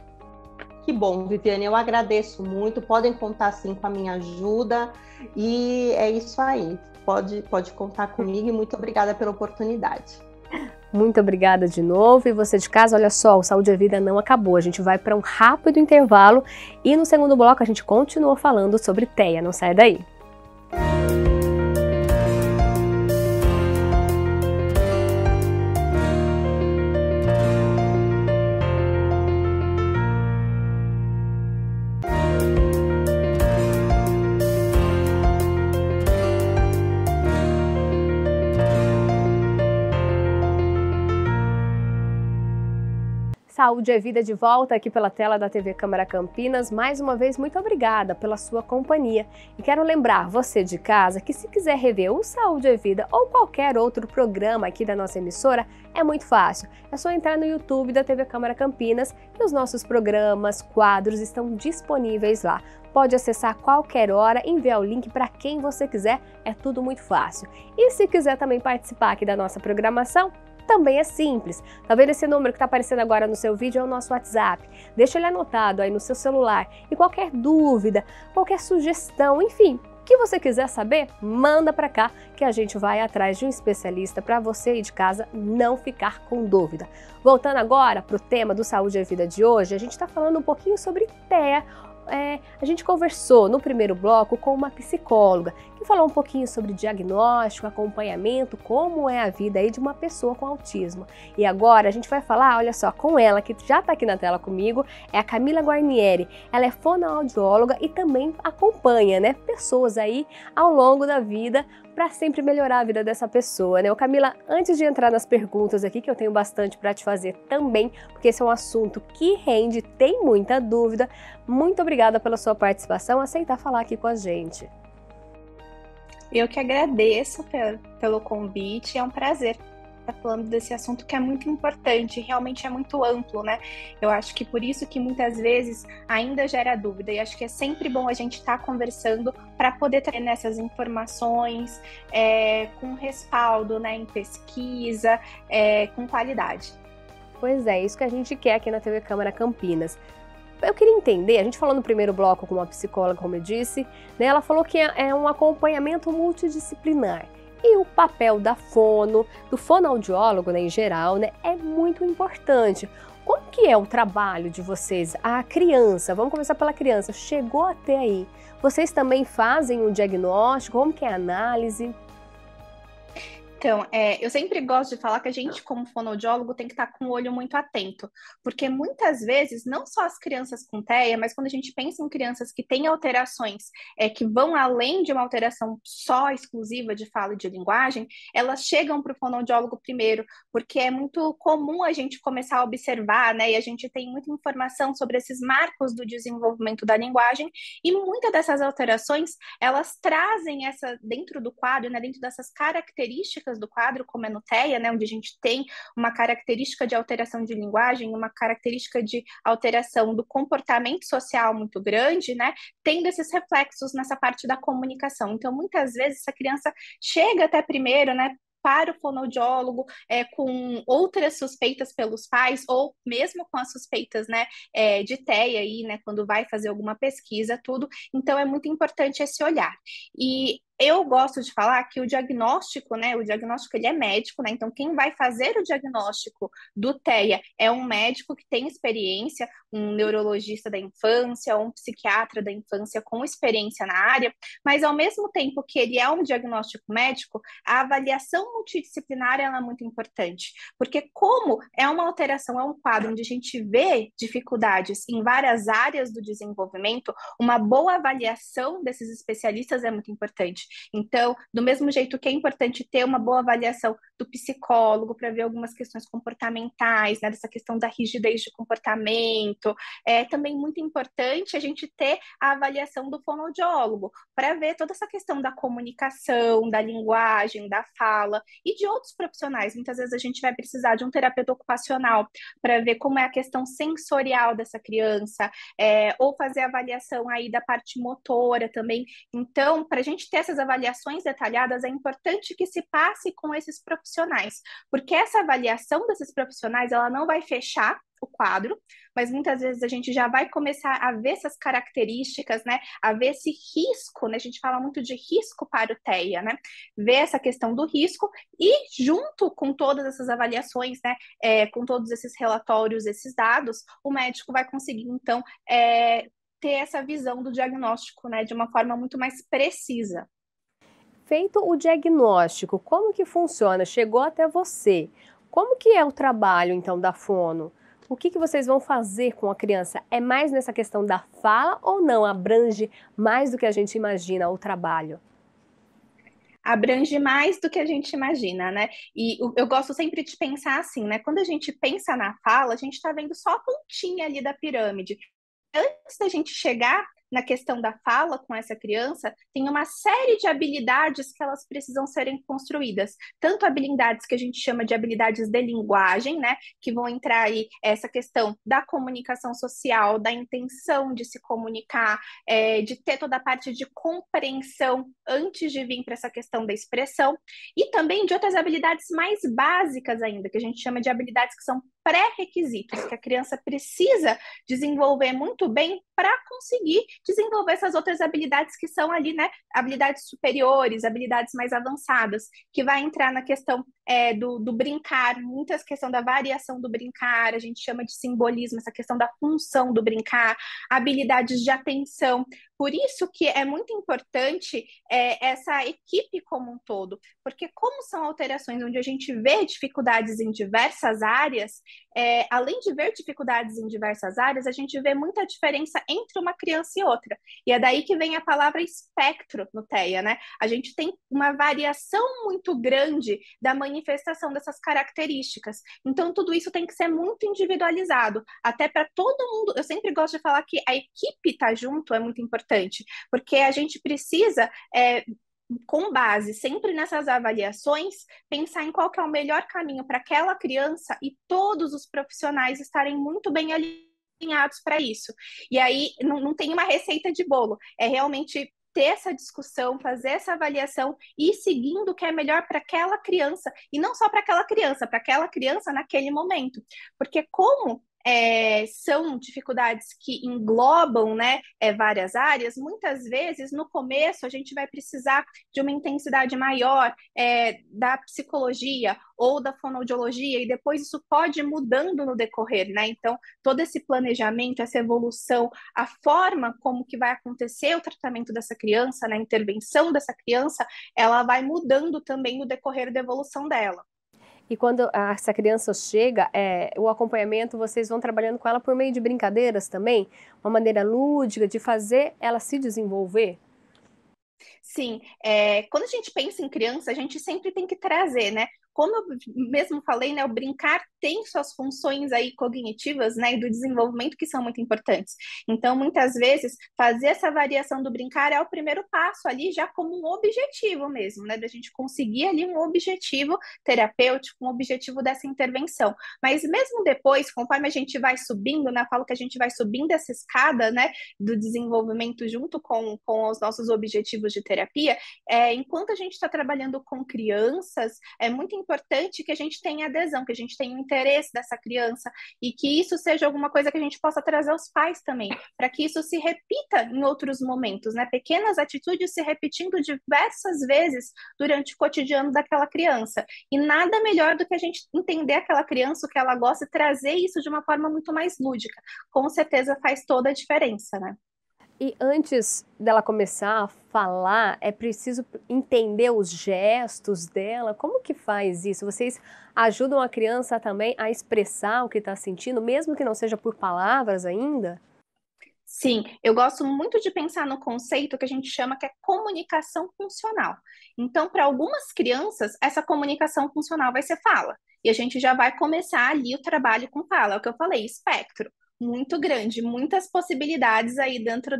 Que bom, Viviane, eu agradeço muito. Podem contar sim com a minha ajuda e é isso aí. Pode contar comigo e muito obrigada pela oportunidade. Muito obrigada de novo. E você de casa, olha só, o Saúde é Vida não acabou. A gente vai para um rápido intervalo e no segundo bloco a gente continua falando sobre TEA. Não sai daí. Saúde é Vida de volta aqui pela tela da TV Câmara Campinas. Mais uma vez, muito obrigada pela sua companhia. E quero lembrar você de casa que se quiser rever o Saúde é Vida ou qualquer outro programa aqui da nossa emissora, é muito fácil. É só entrar no YouTube da TV Câmara Campinas e os nossos programas, quadros estão disponíveis lá. Pode acessar a qualquer hora, enviar o link para quem você quiser, é tudo muito fácil. E se quiser também participar aqui da nossa programação, também é simples. Tá vendo esse número que está aparecendo agora no seu vídeo? É o nosso WhatsApp. Deixa ele anotado aí no seu celular. E qualquer dúvida, qualquer sugestão, enfim, o que você quiser saber, manda para cá que a gente vai atrás de um especialista para você aí de casa não ficar com dúvida. Voltando agora para o tema do Saúde e Vida de hoje, a gente está falando um pouquinho sobre TEA. A gente conversou no primeiro bloco com uma psicóloga que falou um pouquinho sobre diagnóstico, acompanhamento, como é a vida aí de uma pessoa com autismo. E agora a gente vai falar, olha só, com ela, que já está aqui na tela comigo, é a Camila Guarnieri. Ela é fonoaudióloga e também acompanha, né, pessoas aí ao longo da vida para sempre melhorar a vida dessa pessoa, né? Ô Camila, antes de entrar nas perguntas aqui, que eu tenho bastante para te fazer também, porque esse é um assunto que rende, tem muita dúvida, muito obrigada pela sua participação, aceitar falar aqui com a gente. Eu que agradeço pelo convite, é um prazer estar falando desse assunto que é muito importante, realmente é muito amplo, né? Eu acho que por isso que muitas vezes ainda gera dúvida, e acho que é sempre bom a gente estar conversando para poder ter essas informações com respaldo, né, em pesquisa, com qualidade. Pois é, isso que a gente quer aqui na TV Câmara Campinas. Eu queria entender, a gente falou no primeiro bloco com uma psicóloga, como eu disse, né, ela falou que é um acompanhamento multidisciplinar. E o papel do fonoaudiólogo, né, em geral, né, é muito importante. Como que é o trabalho de vocês? A criança, vamos começar pela criança, chegou até aí. Vocês também fazem um diagnóstico? Como que é a análise? Então, eu sempre gosto de falar que a gente, como fonoaudiólogo, tem que estar com o olho muito atento, porque muitas vezes, não só as crianças com TEA, mas quando a gente pensa em crianças que têm alterações que vão além de uma alteração só exclusiva de fala e de linguagem, elas chegam para o fonoaudiólogo primeiro, porque é muito comum a gente começar a observar, né, e a gente tem muita informação sobre esses marcos do desenvolvimento da linguagem, e muitas dessas alterações, elas trazem dentro do quadro, né, dentro dessas características do quadro, como é no TEA, né, onde a gente tem uma característica de alteração de linguagem, uma característica de alteração do comportamento social muito grande, né, tendo esses reflexos nessa parte da comunicação. Então, muitas vezes, essa criança chega até primeiro, né, para o fonoaudiólogo, com outras suspeitas pelos pais, ou mesmo com as suspeitas, né, de TEA aí, né, quando vai fazer alguma pesquisa, tudo. Então, é muito importante esse olhar. E eu gosto de falar que o diagnóstico, né, o diagnóstico ele é médico, né, então quem vai fazer o diagnóstico do TEA é um médico que tem experiência, um neurologista da infância, um psiquiatra da infância com experiência na área, mas ao mesmo tempo que ele é um diagnóstico médico, a avaliação multidisciplinar ela é muito importante, porque como é uma alteração, é um quadro onde a gente vê dificuldades em várias áreas do desenvolvimento, uma boa avaliação desses especialistas é muito importante. Então, do mesmo jeito que é importante ter uma boa avaliação do psicólogo para ver algumas questões comportamentais, né, dessa questão da rigidez de comportamento, é também muito importante a gente ter a avaliação do fonoaudiólogo para ver toda essa questão da comunicação, da linguagem, da fala e de outros profissionais. Muitas vezes a gente vai precisar de um terapeuta ocupacional para ver como é a questão sensorial dessa criança, ou fazer a avaliação aí da parte motora também. Então, para a gente ter essas essas avaliações detalhadas, é importante que se passe com esses profissionais, porque essa avaliação desses profissionais, ela não vai fechar o quadro, mas muitas vezes a gente já vai começar a ver essas características, né? A ver esse risco, né? A gente fala muito de risco para o TEA, né? Ver essa questão do risco e junto com todas essas avaliações, né? Com todos esses relatórios, esses dados, o médico vai conseguir, então, ter essa visão do diagnóstico, né? De uma forma muito mais precisa. Feito o diagnóstico, como que funciona? Chegou até você. Como que é o trabalho, então, da fono? O que vocês vão fazer com a criança? É mais nessa questão da fala ou não? Abrange mais do que a gente imagina o trabalho? Abrange mais do que a gente imagina, né? E eu gosto sempre de pensar assim, né? Quando a gente pensa na fala, a gente está vendo só a pontinha ali da pirâmide. Antes da gente chegar na questão da fala com essa criança, tem uma série de habilidades que elas precisam serem construídas. Tanto habilidades que a gente chama de habilidades de linguagem, né? Que vão entrar aí essa questão da comunicação social, da intenção de se comunicar, de ter toda a parte de compreensão antes de vir para essa questão da expressão, e também de outras habilidades mais básicas ainda, que a gente chama de habilidades que são pré-requisitos, que a criança precisa desenvolver muito bem para conseguir desenvolver essas outras habilidades que são ali, né, habilidades superiores, habilidades mais avançadas, que vai entrar na questão do brincar, muitas questão da variação do brincar, a gente chama de simbolismo, essa questão da função do brincar, habilidades de atenção. Por isso que é muito importante essa equipe como um todo, porque como são alterações onde a gente vê dificuldades em diversas áreas, além de ver dificuldades em diversas áreas, a gente vê muita diferença entre uma criança e outra. E é daí que vem a palavra espectro no TEA, né? A gente tem uma variação muito grande da manifestação dessas características. Então, tudo isso tem que ser muito individualizado, até para todo mundo. Eu sempre gosto de falar que a equipe estar junto é muito importante, porque a gente precisa com base sempre nessas avaliações, pensar em qual que é o melhor caminho para aquela criança e todos os profissionais estarem muito bem alinhados para isso. E aí não tem uma receita de bolo, é realmente ter essa discussão, fazer essa avaliação e ir seguindo o que é melhor para aquela criança, e não só para aquela criança naquele momento. Porque como são dificuldades que englobam, né, várias áreas, muitas vezes no começo a gente vai precisar de uma intensidade maior da psicologia ou da fonoaudiologia, e depois isso pode ir mudando no decorrer, né? Então, todo esse planejamento, essa evolução, a forma como que vai acontecer o tratamento dessa criança, né, a intervenção dessa criança, ela vai mudando também no decorrer da evolução dela. E quando essa criança chega, o acompanhamento, vocês vão trabalhando com ela por meio de brincadeiras também? Uma maneira lúdica de fazer ela se desenvolver? Sim, quando a gente pensa em criança, a gente sempre tem que trazer, né? Como eu mesmo falei, né, o brincar tem suas funções aí cognitivas, né, e do desenvolvimento que são muito importantes. Então, muitas vezes, fazer essa variação do brincar é o primeiro passo ali, já como um objetivo mesmo, né, da gente conseguir ali um objetivo terapêutico, um objetivo dessa intervenção. Mas mesmo depois, conforme a gente vai subindo, né, eu falo que a gente vai subindo essa escada, né, do desenvolvimento junto com os nossos objetivos de terapia, enquanto a gente está trabalhando com crianças, é muito importante que a gente tenha adesão, que a gente tenha o interesse dessa criança e que isso seja alguma coisa que a gente possa trazer aos pais também, para que isso se repita em outros momentos, né? Pequenas atitudes se repetindo diversas vezes durante o cotidiano daquela criança. E nada melhor do que a gente entender aquela criança, o que ela gosta, e trazer isso de uma forma muito mais lúdica. Com certeza faz toda a diferença, né? E antes dela começar a falar, é preciso entender os gestos dela? Como que faz isso? Vocês ajudam a criança também a expressar o que está sentindo, mesmo que não seja por palavras ainda? Sim, eu gosto muito de pensar no conceito que a gente chama que é comunicação funcional. Então, para algumas crianças, essa comunicação funcional vai ser fala. E a gente já vai começar ali o trabalho com fala, é o que eu falei, espectro. muito grande, muitas possibilidades aí dentro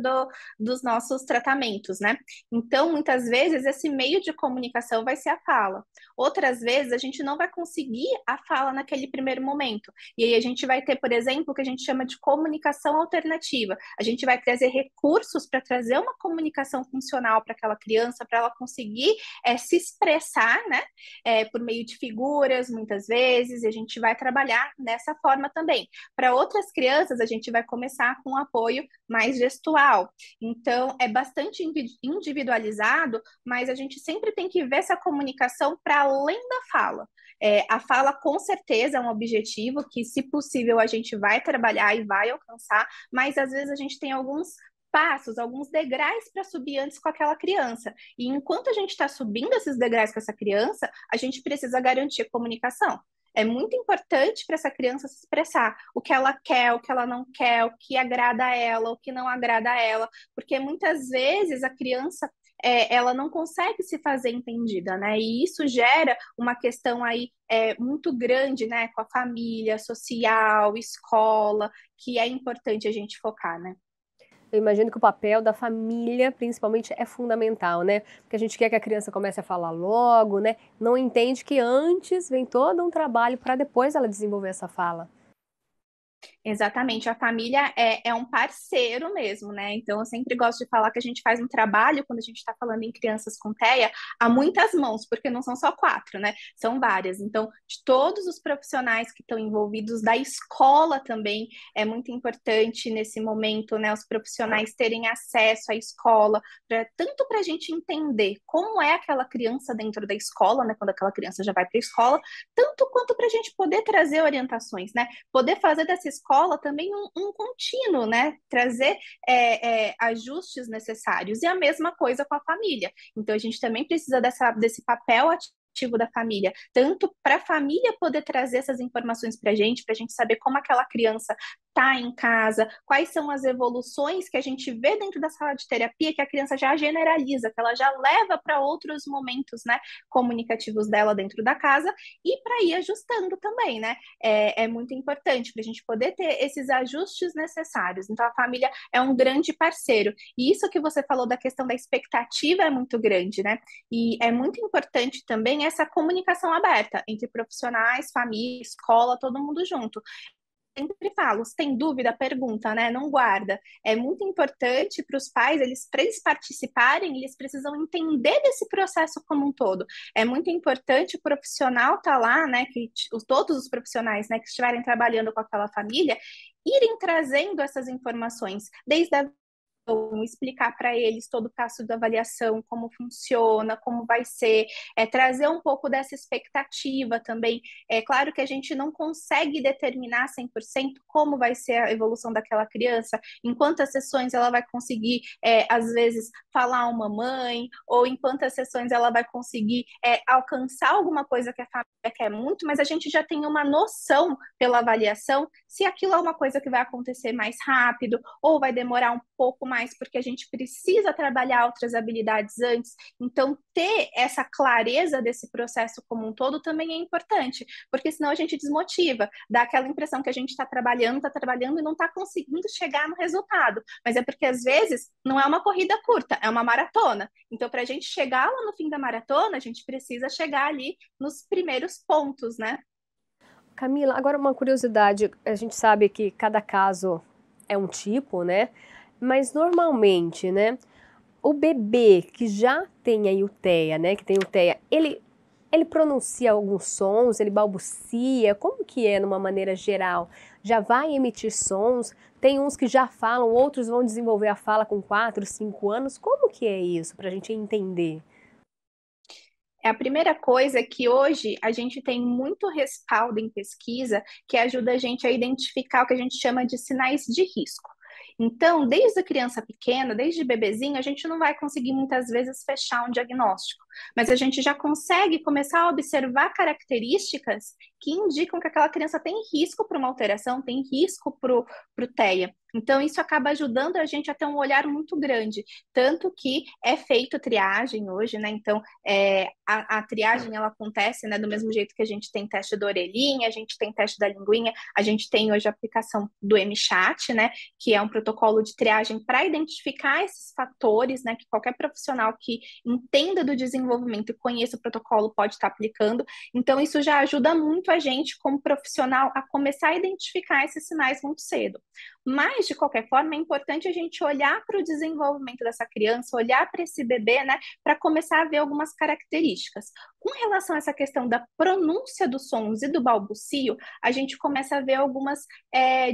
dos nossos tratamentos, né? Então, muitas vezes, esse meio de comunicação vai ser a fala. Outras vezes, a gente não vai conseguir a fala naquele primeiro momento. E aí a gente vai ter, por exemplo, o que a gente chama de comunicação alternativa. A gente vai trazer recursos para trazer uma comunicação funcional para aquela criança, para ela conseguir se expressar, né? Por meio de figuras, muitas vezes, e a gente vai trabalhar dessa forma também. Para outras crianças, a gente vai começar com um apoio mais gestual. Então, é bastante individualizado, mas a gente sempre tem que ver essa comunicação para além da fala. A fala, com certeza, é um objetivo que, se possível, a gente vai trabalhar e vai alcançar, mas às vezes a gente tem alguns passos, alguns degraus para subir antes com aquela criança. E enquanto a gente está subindo esses degraus com essa criança, a gente precisa garantir a comunicação. É muito importante para essa criança se expressar o que ela quer, o que ela não quer, o que agrada a ela, o que não agrada a ela, porque muitas vezes a criança ela não consegue se fazer entendida, né? E isso gera uma questão aí muito grande, né? Com a família, social, escola, que é importante a gente focar, né? Eu imagino que o papel da família, principalmente, é fundamental, né? Porque a gente quer que a criança comece a falar logo, né? Não entende que antes vem todo um trabalho para depois ela desenvolver essa fala. Exatamente, a família é um parceiro mesmo, né? Então, eu sempre gosto de falar que a gente faz um trabalho, quando a gente está falando em crianças com TEA, a muitas mãos, porque não são só 4, né? São várias. Então, de todos os profissionais que estão envolvidos, da escola também, é muito importante nesse momento, né? Os profissionais terem acesso à escola, tanto para a gente entender como é aquela criança dentro da escola, né? Quando aquela criança já vai para a escola, tanto quanto para a gente poder trazer orientações, né? Poder fazer dessa escola também um contínuo, né? Trazer ajustes necessários. E a mesma coisa com a família. Então, a gente também precisa desse papel ativo da família, tanto para a família poder trazer essas informações para a gente saber como aquela criança está em casa, quais são as evoluções que a gente vê dentro da sala de terapia, que a criança já generaliza, que ela já leva para outros momentos, né, comunicativos dela dentro da casa, e para ir ajustando também, né? É muito importante para a gente poder ter esses ajustes necessários. Então, a família é um grande parceiro. E isso que você falou da questão da expectativa é muito grande, né? E é muito importante também essa comunicação aberta entre profissionais, família, escola, todo mundo junto. Sempre falo, se tem dúvida, pergunta, né? Não guarda. É muito importante para os pais, para eles participarem, eles precisam entender desse processo como um todo. É muito importante o profissional estar lá, né? Todos os profissionais, né, que estiverem trabalhando com aquela família, irem trazendo essas informações, desde a explicar para eles todo o passo da avaliação, como funciona, como vai ser, trazer um pouco dessa expectativa também. É claro que a gente não consegue determinar 100% como vai ser a evolução daquela criança, em quantas sessões ela vai conseguir, às vezes, falar uma mãe, ou em quantas sessões ela vai conseguir alcançar alguma coisa que a família quer muito, mas a gente já tem uma noção pela avaliação se aquilo é uma coisa que vai acontecer mais rápido, ou vai demorar um pouco mais, porque a gente precisa trabalhar outras habilidades antes. Então, ter essa clareza desse processo como um todo também é importante, porque senão a gente desmotiva, dá aquela impressão que a gente está trabalhando e não está conseguindo chegar no resultado. Mas é porque, às vezes, não é uma corrida curta, é uma maratona. Então, para a gente chegar lá no fim da maratona, a gente precisa chegar ali nos primeiros pontos, né? Camila, agora uma curiosidade, a gente sabe que cada caso é um tipo, né? Mas normalmente, né, o bebê que já tem aí o TEA, né, que tem o TEA, ele pronuncia alguns sons, ele balbucia, como que é numa maneira geral? Já vai emitir sons? Tem uns que já falam, outros vão desenvolver a fala com 4, 5 anos, como que é isso, para a gente entender? A primeira coisa é que hoje a gente tem muito respaldo em pesquisa que ajuda a gente a identificar o que a gente chama de sinais de risco. Então, desde a criança pequena, desde bebezinho, a gente não vai conseguir muitas vezes fechar um diagnóstico. mas a gente já consegue começar a observar características que indicam que aquela criança tem risco para uma alteração, tem risco para o TEA. Então, isso acaba ajudando a gente a ter um olhar muito grande, tanto que é feito triagem hoje, né? Então, a triagem, ela acontece, né, do mesmo jeito que a gente tem teste da orelhinha, a gente tem teste da linguinha, a gente tem hoje a aplicação do MChat, né, que é um protocolo de triagem para identificar esses fatores, né, que qualquer profissional que entenda do desenvolvimento e conheça o protocolo pode estar aplicando. Então, isso já ajuda muito a gente, como profissional, a começar a identificar esses sinais muito cedo. Mas, de qualquer forma, é importante a gente olhar para o desenvolvimento dessa criança, olhar para esse bebê, né, para começar a ver algumas características. Com relação a essa questão da pronúncia dos sons e do balbucio, a gente começa a ver algumas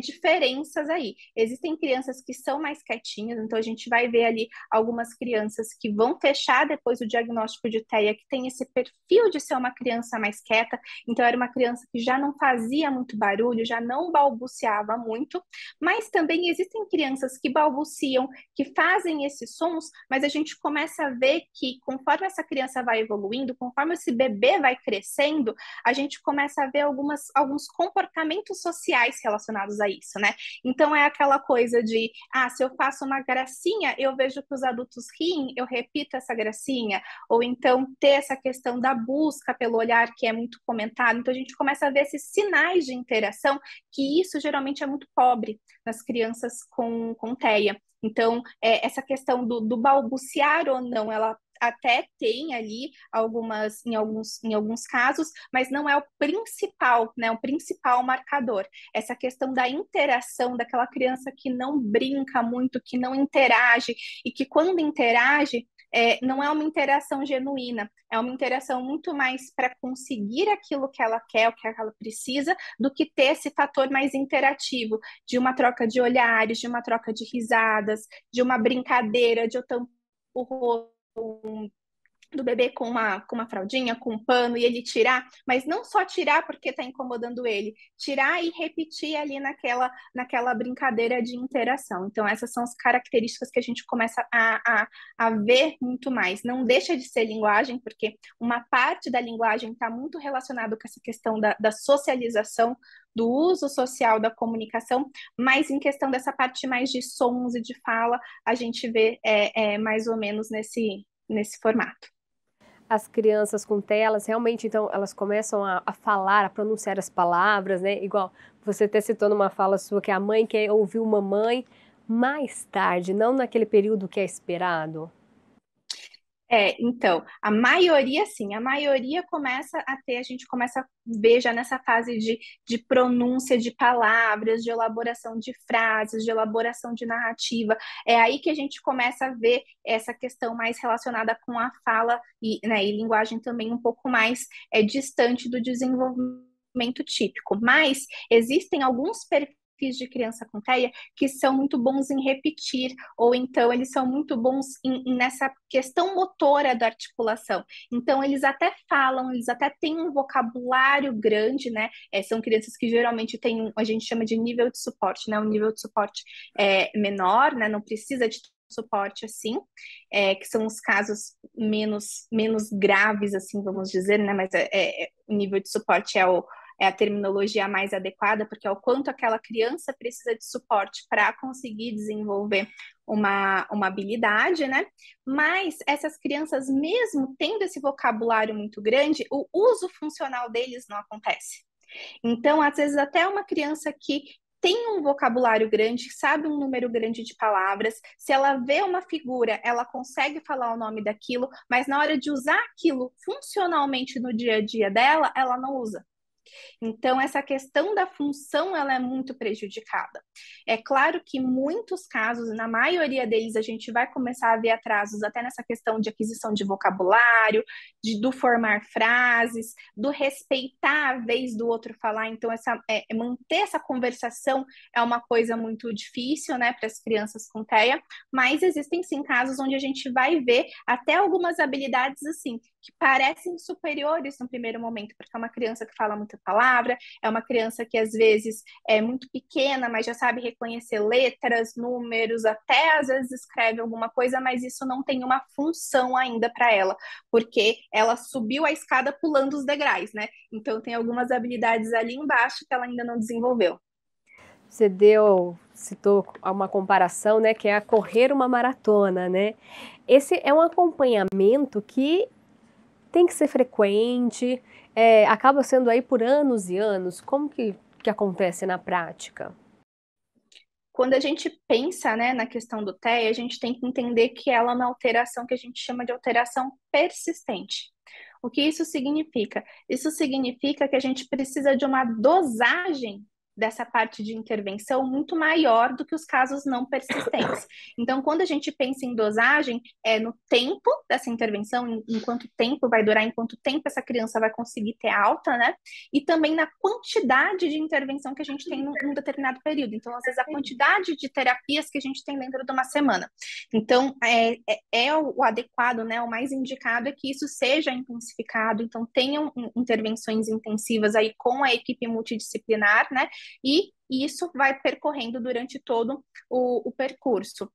diferenças aí. Existem crianças que são mais quietinhas, então a gente vai ver ali algumas crianças que vão fechar depois o diagnóstico de TEA, que tem esse perfil de ser uma criança mais quieta, então era uma criança que já não fazia muito barulho, já não balbuciava muito, mas também existem crianças que balbuciam, que fazem esses sons, mas a gente começa a ver que conforme essa criança vai evoluindo, conforme esse bebê vai crescendo, a gente começa a ver alguns comportamentos sociais relacionados a isso, né? Então é aquela coisa de, se eu faço uma gracinha, eu vejo que os adultos riem, eu repito essa gracinha, ou então ter essa questão da busca pelo olhar, que é muito comentado, então a gente começa a ver esses sinais de interação, que isso geralmente é muito pobre nas crianças com TEA. Então, essa questão do balbuciar ou não, ela até tem ali em alguns casos, mas não é o principal, né? O principal marcador. Essa questão da interação daquela criança que não brinca muito, que não interage, e que quando interage, não é uma interação genuína, é uma interação muito mais para conseguir aquilo que ela quer, o que ela precisa, do que ter esse fator mais interativo, de uma troca de olhares, de uma troca de risadas, de uma brincadeira, de eu tampar o rosto do bebê com uma fraldinha, com um pano, e ele tirar, mas não só tirar porque está incomodando ele, tirar e repetir ali naquela brincadeira de interação. Então, essas são as características que a gente começa a ver muito mais. Não deixa de ser linguagem, porque uma parte da linguagem está muito relacionada com essa questão da socialização, do uso social da comunicação, mas em questão dessa parte mais de sons e de fala, a gente vê mais ou menos nesse formato. As crianças com TEA, elas realmente, então, elas começam a falar, a pronunciar as palavras, né? Igual você até citou numa fala sua que a mãe quer ouvir uma mãe mais tarde, não naquele período que é esperado. Então, a maioria, sim, a maioria começa a ter, a gente começa a ver já nessa fase de pronúncia de palavras, de elaboração de frases, de elaboração de narrativa. É aí que a gente começa a ver essa questão mais relacionada com a fala né, e linguagem também um pouco mais distante do desenvolvimento típico. Mas existem alguns perfis de criança com TEA que são muito bons em repetir, ou então eles são muito bons nessa questão motora da articulação. Então, eles até falam, eles até têm um vocabulário grande, né? São crianças que geralmente têm, a gente chama de nível de suporte, né? Um nível de suporte menor, né? Não precisa de suporte assim, que são os casos menos graves, assim, vamos dizer, né? Mas o nível de suporte é a terminologia mais adequada, porque é o quanto aquela criança precisa de suporte para conseguir desenvolver uma habilidade, né? Mas essas crianças, mesmo tendo esse vocabulário muito grande, o uso funcional deles não acontece. Então, às vezes, até uma criança que tem um vocabulário grande, sabe um número grande de palavras, se ela vê uma figura, ela consegue falar o nome daquilo, mas na hora de usar aquilo funcionalmente no dia a dia dela, ela não usa. Então, essa questão da função, ela é muito prejudicada. É claro que em muitos casos, na maioria deles, a gente vai começar a ver atrasos até nessa questão de aquisição de vocabulário, do formar frases, do respeitar a vez do outro falar. Então, manter essa conversação é uma coisa muito difícil, né, para as crianças com TEA, mas existem sim casos onde a gente vai ver até algumas habilidades assim, que parecem superiores no primeiro momento, porque é uma criança que fala muita palavra, é uma criança que às vezes é muito pequena, mas já sabe reconhecer letras, números, até às vezes escreve alguma coisa, mas isso não tem uma função ainda para ela, porque ela subiu a escada pulando os degraus, né? Então tem algumas habilidades ali embaixo que ela ainda não desenvolveu. Você citou uma comparação, né, que é a correr uma maratona, né? Esse é um acompanhamento que tem que ser frequente, acaba sendo aí por anos e anos. Como que acontece na prática? Quando a gente pensa, né, na questão do TEA, a gente tem que entender que ela é uma alteração que a gente chama de alteração persistente. O que isso significa? Isso significa que a gente precisa de uma dosagem dessa parte de intervenção muito maior do que os casos não persistentes. Então, quando a gente pensa em dosagem, é no tempo dessa intervenção, em quanto tempo vai durar, em quanto tempo essa criança vai conseguir ter alta, né? E também na quantidade de intervenção que a gente tem num determinado período. Então, às vezes, a quantidade de terapias que a gente tem dentro de uma semana. Então, o adequado, né? O mais indicado é que isso seja intensificado. Então, tenham intervenções intensivas aí com a equipe multidisciplinar, né? E isso vai percorrendo durante todo o percurso.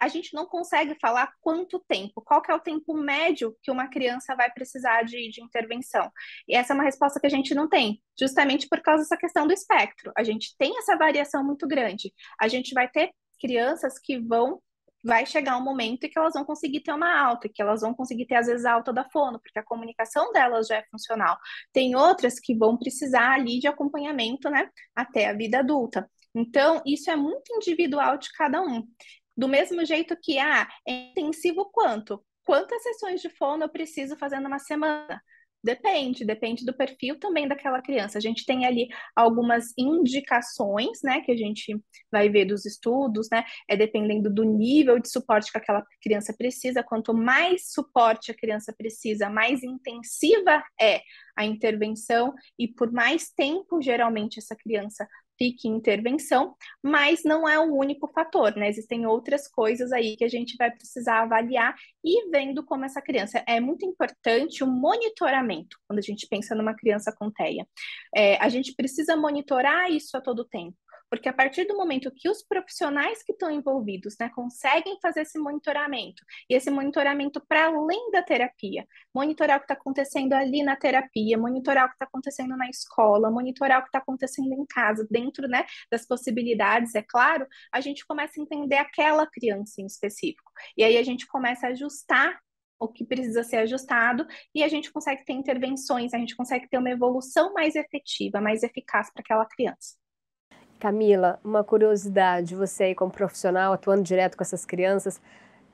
A gente não consegue falar quanto tempo, qual que é o tempo médio que uma criança vai precisar de intervenção. E essa é uma resposta que a gente não tem, justamente por causa dessa questão do espectro. A gente tem essa variação muito grande. A gente vai ter crianças que vai chegar um momento em que elas vão conseguir ter uma alta, que elas vão conseguir ter, às vezes, a alta da fono, porque a comunicação delas já é funcional. Tem outras que vão precisar ali de acompanhamento, né, até a vida adulta. Então, isso é muito individual de cada um. Do mesmo jeito que, é intensivo quanto? Quantas sessões de fono eu preciso fazer numa semana? Depende do perfil também daquela criança. A gente tem ali algumas indicações, né, que a gente vai ver dos estudos, né, dependendo do nível de suporte que aquela criança precisa. Quanto mais suporte a criança precisa, mais intensiva é a intervenção e por mais tempo, geralmente, essa criança fique em intervenção, mas não é o único fator, né? Existem outras coisas aí que a gente vai precisar avaliar e vendo como essa criança. É muito importante o monitoramento quando a gente pensa numa criança com TEA. A gente precisa monitorar isso a todo tempo. Porque a partir do momento que os profissionais que estão envolvidos, né, conseguem fazer esse monitoramento, e esse monitoramento para além da terapia, monitorar o que está acontecendo ali na terapia, monitorar o que está acontecendo na escola, monitorar o que está acontecendo em casa, dentro, né, das possibilidades, é claro, a gente começa a entender aquela criança em específico. E aí a gente começa a ajustar o que precisa ser ajustado e a gente consegue ter intervenções, a gente consegue ter uma evolução mais efetiva, mais eficaz para aquela criança. Camila, uma curiosidade, você aí como profissional, atuando direto com essas crianças,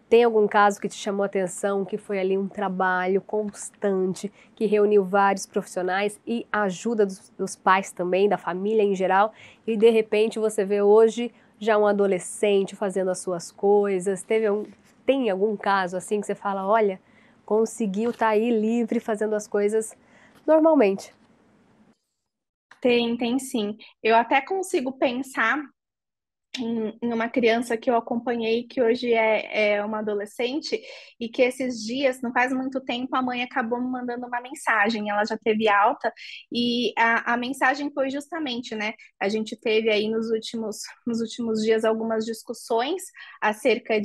tem algum caso que te chamou a atenção, que foi ali um trabalho constante, que reuniu vários profissionais e a ajuda dos pais também, da família em geral, e de repente você vê hoje já um adolescente fazendo as suas coisas, tem algum caso assim que você fala, olha, conseguiu estar aí livre fazendo as coisas normalmente? Tem sim. Eu até consigo pensar em uma criança que eu acompanhei, que hoje é uma adolescente, e que esses dias, não faz muito tempo, a mãe acabou me mandando uma mensagem, ela já teve alta, e a mensagem foi justamente, né, a gente teve aí nos últimos dias algumas discussões acerca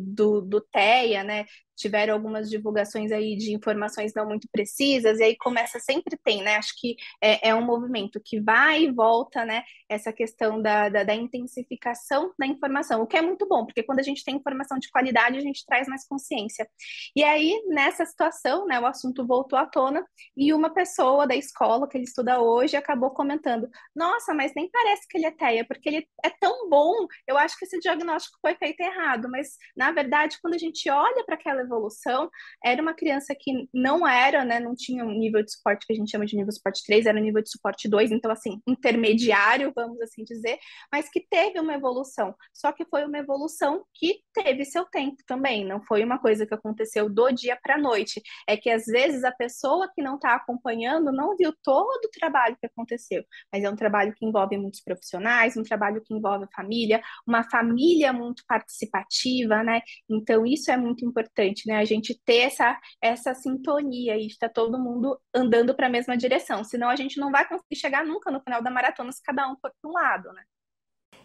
do TEA, né, tiveram algumas divulgações aí de informações não muito precisas, e aí sempre tem, né, acho que é um movimento que vai e volta, né, essa questão da intensificação da informação, o que é muito bom, porque quando a gente tem informação de qualidade, a gente traz mais consciência. E aí, nessa situação, né, o assunto voltou à tona, e uma pessoa da escola que ele estuda hoje acabou comentando, nossa, mas nem parece que ele é TEA, porque ele é tão bom, eu acho que esse diagnóstico foi feito errado, mas, na verdade, quando a gente olha para aquela evolução, era uma criança que não era, né, não tinha um nível de suporte que a gente chama de nível de suporte 3, era um nível de suporte 2, então, assim, intermediário, vamos assim dizer, mas que teve uma evolução. Só que foi uma evolução que teve seu tempo também, não foi uma coisa que aconteceu do dia para a noite. É que às vezes a pessoa que não está acompanhando não viu todo o trabalho que aconteceu, mas é um trabalho que envolve muitos profissionais, um trabalho que envolve a família, uma família muito participativa, né? Então isso é muito importante. importante, né? A gente ter essa sintonia e estar todo mundo andando para a mesma direção. Senão a gente não vai conseguir chegar nunca no final da maratona se cada um for para um lado, né?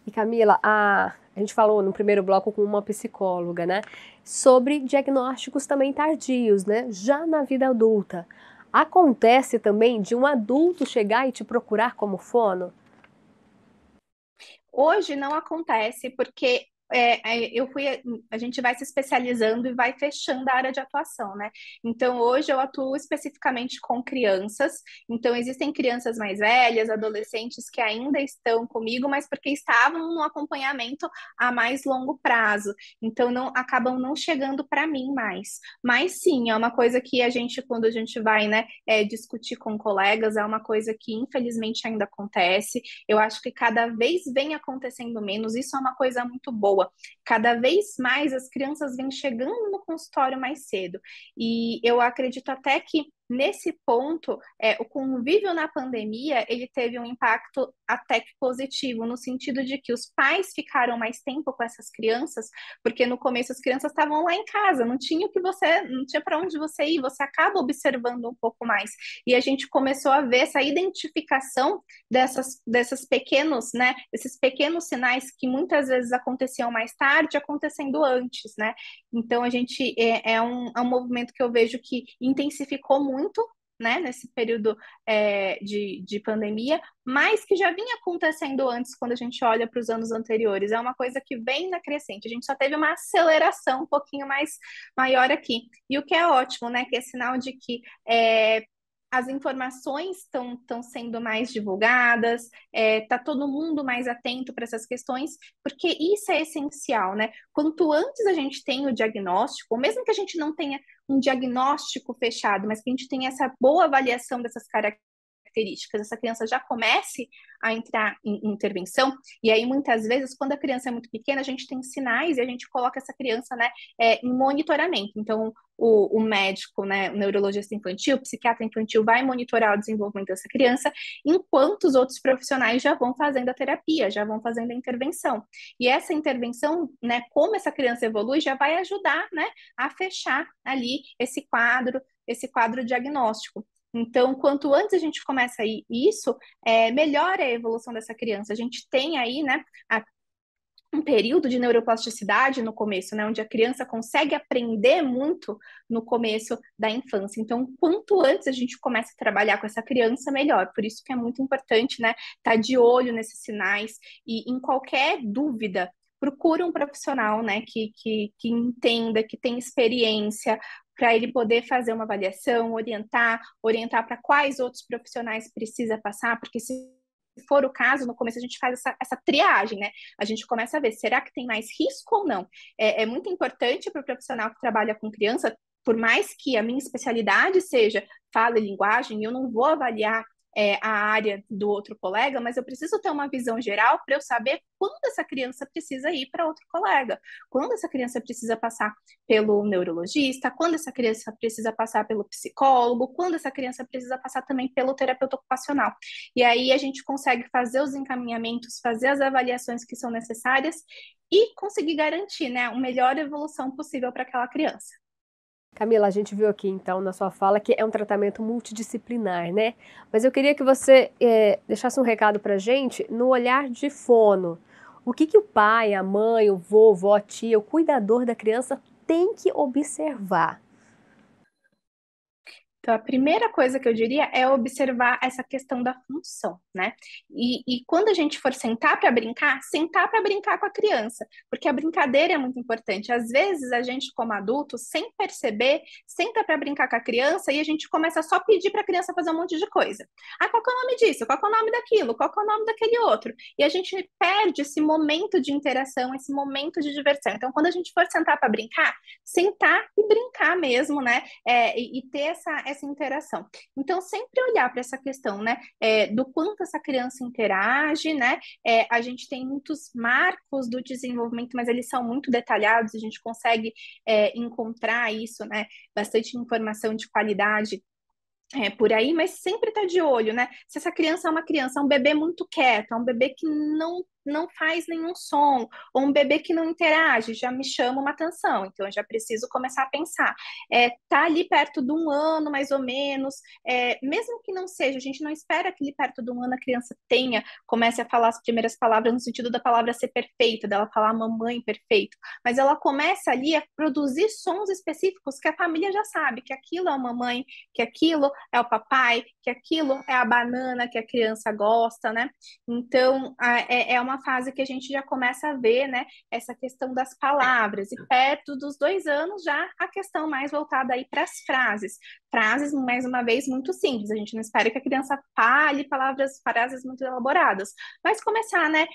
E Camila, a gente falou no primeiro bloco com uma psicóloga, né? Sobre diagnósticos também tardios, né? Já na vida adulta. Acontece também de um adulto chegar e te procurar como fono? Hoje não acontece porque a gente vai se especializando e vai fechando a área de atuação, né? Então, hoje eu atuo especificamente com crianças. Então, existem crianças mais velhas, adolescentes que ainda estão comigo, mas porque estavam no acompanhamento a mais longo prazo. Então, acabam não chegando para mim mais. Mas sim, é uma coisa que a gente, quando a gente vai, né, discutir com colegas, é uma coisa que infelizmente ainda acontece. Eu acho que cada vez vem acontecendo menos. Isso é uma coisa muito boa. Cada vez mais as crianças vêm chegando no consultório mais cedo. E eu acredito até que nesse ponto, o convívio na pandemia, ele teve um impacto até que positivo, no sentido de que os pais ficaram mais tempo com essas crianças, porque no começo as crianças estavam lá em casa, não tinha para onde você ir, você acaba observando um pouco mais. E a gente começou a ver essa identificação desses pequenos, né, esses pequenos sinais que muitas vezes aconteciam mais tarde, acontecendo antes, né? Então a gente é um movimento que eu vejo que intensificou muito, né, nesse período de pandemia, mas que já vinha acontecendo antes quando a gente olha para os anos anteriores. É uma coisa que vem na crescente. A gente só teve uma aceleração um pouquinho mais maior aqui. E o que é ótimo, né? Que é sinal de que as informações estão sendo mais divulgadas, tá todo mundo mais atento para essas questões, porque isso é essencial, né? Quanto antes a gente tem o diagnóstico, ou mesmo que a gente não tenha um diagnóstico fechado, mas que a gente tenha essa boa avaliação dessas características, essa criança já comece a entrar em intervenção, e aí muitas vezes, quando a criança é muito pequena, a gente tem sinais e a gente coloca essa criança, né, em monitoramento. Então, o médico, né, o neurologista infantil, o psiquiatra infantil vai monitorar o desenvolvimento dessa criança, enquanto os outros profissionais já vão fazendo a terapia, já vão fazendo a intervenção. E essa intervenção, né, como essa criança evolui, já vai ajudar, né, a fechar ali esse quadro diagnóstico. Então, quanto antes a gente começa isso, melhor é a evolução dessa criança. A gente tem aí, né, um período de neuroplasticidade no começo, né, onde a criança consegue aprender muito no começo da infância. Então, quanto antes a gente começa a trabalhar com essa criança, melhor. Por isso que é muito importante, né, estar de olho nesses sinais e em qualquer dúvida, procura um profissional, né, que entenda, que tem experiência, para ele poder fazer uma avaliação, orientar para quais outros profissionais precisa passar, porque se for o caso, no começo a gente faz essa triagem, né? A gente começa a ver, será que tem mais risco ou não? É muito importante para o profissional que trabalha com criança, por mais que a minha especialidade seja fala e linguagem, eu não vou avaliar a área do outro colega, mas eu preciso ter uma visão geral para eu saber quando essa criança precisa ir para outro colega, quando essa criança precisa passar pelo neurologista, quando essa criança precisa passar pelo psicólogo, quando essa criança precisa passar também pelo terapeuta ocupacional. E aí a gente consegue fazer os encaminhamentos, fazer as avaliações que são necessárias e conseguir garantir, né, a melhor evolução possível para aquela criança. Camila, a gente viu aqui então na sua fala que é um tratamento multidisciplinar, né? Mas eu queria que você deixasse um recado pra gente no olhar de fono. O que o pai, a mãe, o vovô, a tia, o cuidador da criança tem que observar? Então, a primeira coisa que eu diria é observar essa questão da função, né? E quando a gente for sentar para brincar com a criança, porque a brincadeira é muito importante. Às vezes, a gente, como adulto, sem perceber, senta para brincar com a criança e a gente começa só a pedir para a criança fazer um monte de coisa. Ah, qual que é o nome disso? Qual que é o nome daquilo? Qual que é o nome daquele outro? E a gente perde esse momento de interação, esse momento de diversão. Então, quando a gente for sentar para brincar, sentar e brincar mesmo, né? E ter essa interação. Então, sempre olhar para essa questão, né, do quanto essa criança interage, né, a gente tem muitos marcos do desenvolvimento, mas eles são muito detalhados, a gente consegue encontrar isso, né, bastante informação de qualidade por aí, mas sempre tá de olho, né? Se essa criança é uma criança, é um bebê muito quieto, é um bebê que não faz nenhum som, ou um bebê que não interage, já me chama uma atenção. Então, eu já preciso começar a pensar. Tá ali perto de 1 ano, mais ou menos, mesmo que não seja, a gente não espera que ali perto de 1 ano a criança comece a falar as primeiras palavras no sentido da palavra ser perfeita, dela falar mamãe perfeito, mas ela começa ali a produzir sons específicos que a família já sabe, que aquilo é a mamãe, que aquilo é o papai, que aquilo é a banana que a criança gosta, né? Então, é uma fase que a gente já começa a ver, né, essa questão das palavras, e perto dos 2 anos já a questão mais voltada aí para as frases, mais uma vez, muito simples, a gente não espera que a criança fale frases muito elaboradas, mas começar, né,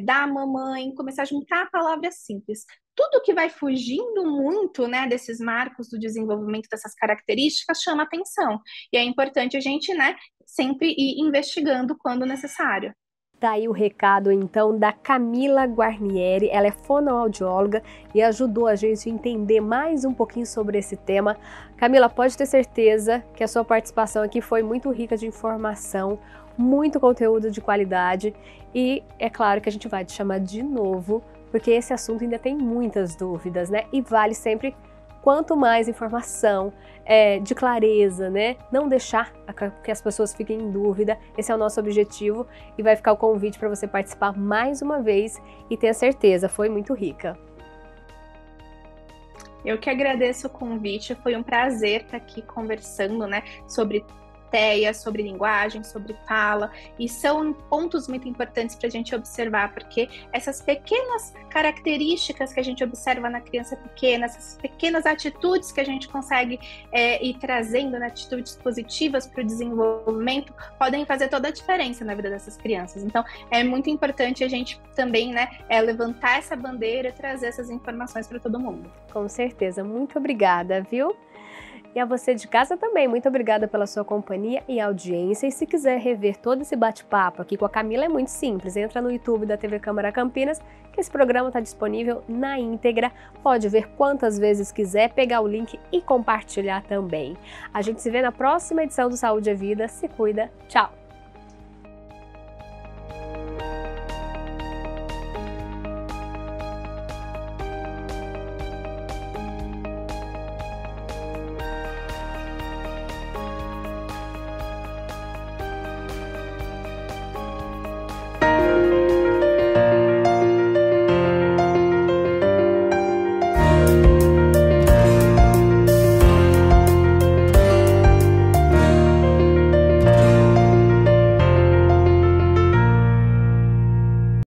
da mamãe, começar a juntar palavras simples. Tudo que vai fugindo muito, né, desses marcos do desenvolvimento, dessas características, chama atenção. E é importante a gente, né, sempre ir investigando quando necessário. Tá aí o recado, então, da Camila Guarnieri. Ela é fonoaudióloga e ajudou a gente a entender mais um pouquinho sobre esse tema. Camila, pode ter certeza que a sua participação aqui foi muito rica de informação, muito conteúdo de qualidade, e é claro que a gente vai te chamar de novo, porque esse assunto ainda tem muitas dúvidas, né? E vale sempre, quanto mais informação, de clareza, né? Não deixar que as pessoas fiquem em dúvida. Esse é o nosso objetivo, e vai ficar o convite para você participar mais uma vez e ter certeza, foi muito rica. Eu que agradeço o convite, foi um prazer estar aqui conversando, né, sobre TEA, sobre linguagem, sobre fala, e são pontos muito importantes para a gente observar, porque essas pequenas características que a gente observa na criança pequena, essas pequenas atitudes que a gente consegue ir trazendo, né, atitudes positivas para o desenvolvimento, podem fazer toda a diferença na vida dessas crianças. Então, é muito importante a gente também, né, levantar essa bandeira e trazer essas informações para todo mundo. Com certeza, muito obrigada, viu? E a você de casa também, muito obrigada pela sua companhia e audiência. E se quiser rever todo esse bate-papo aqui com a Camila, é muito simples. Entra no YouTube da TV Câmara Campinas, que esse programa está disponível na íntegra. Pode ver quantas vezes quiser, pegar o link e compartilhar também. A gente se vê na próxima edição do Saúde é Vida. Se cuida. Tchau!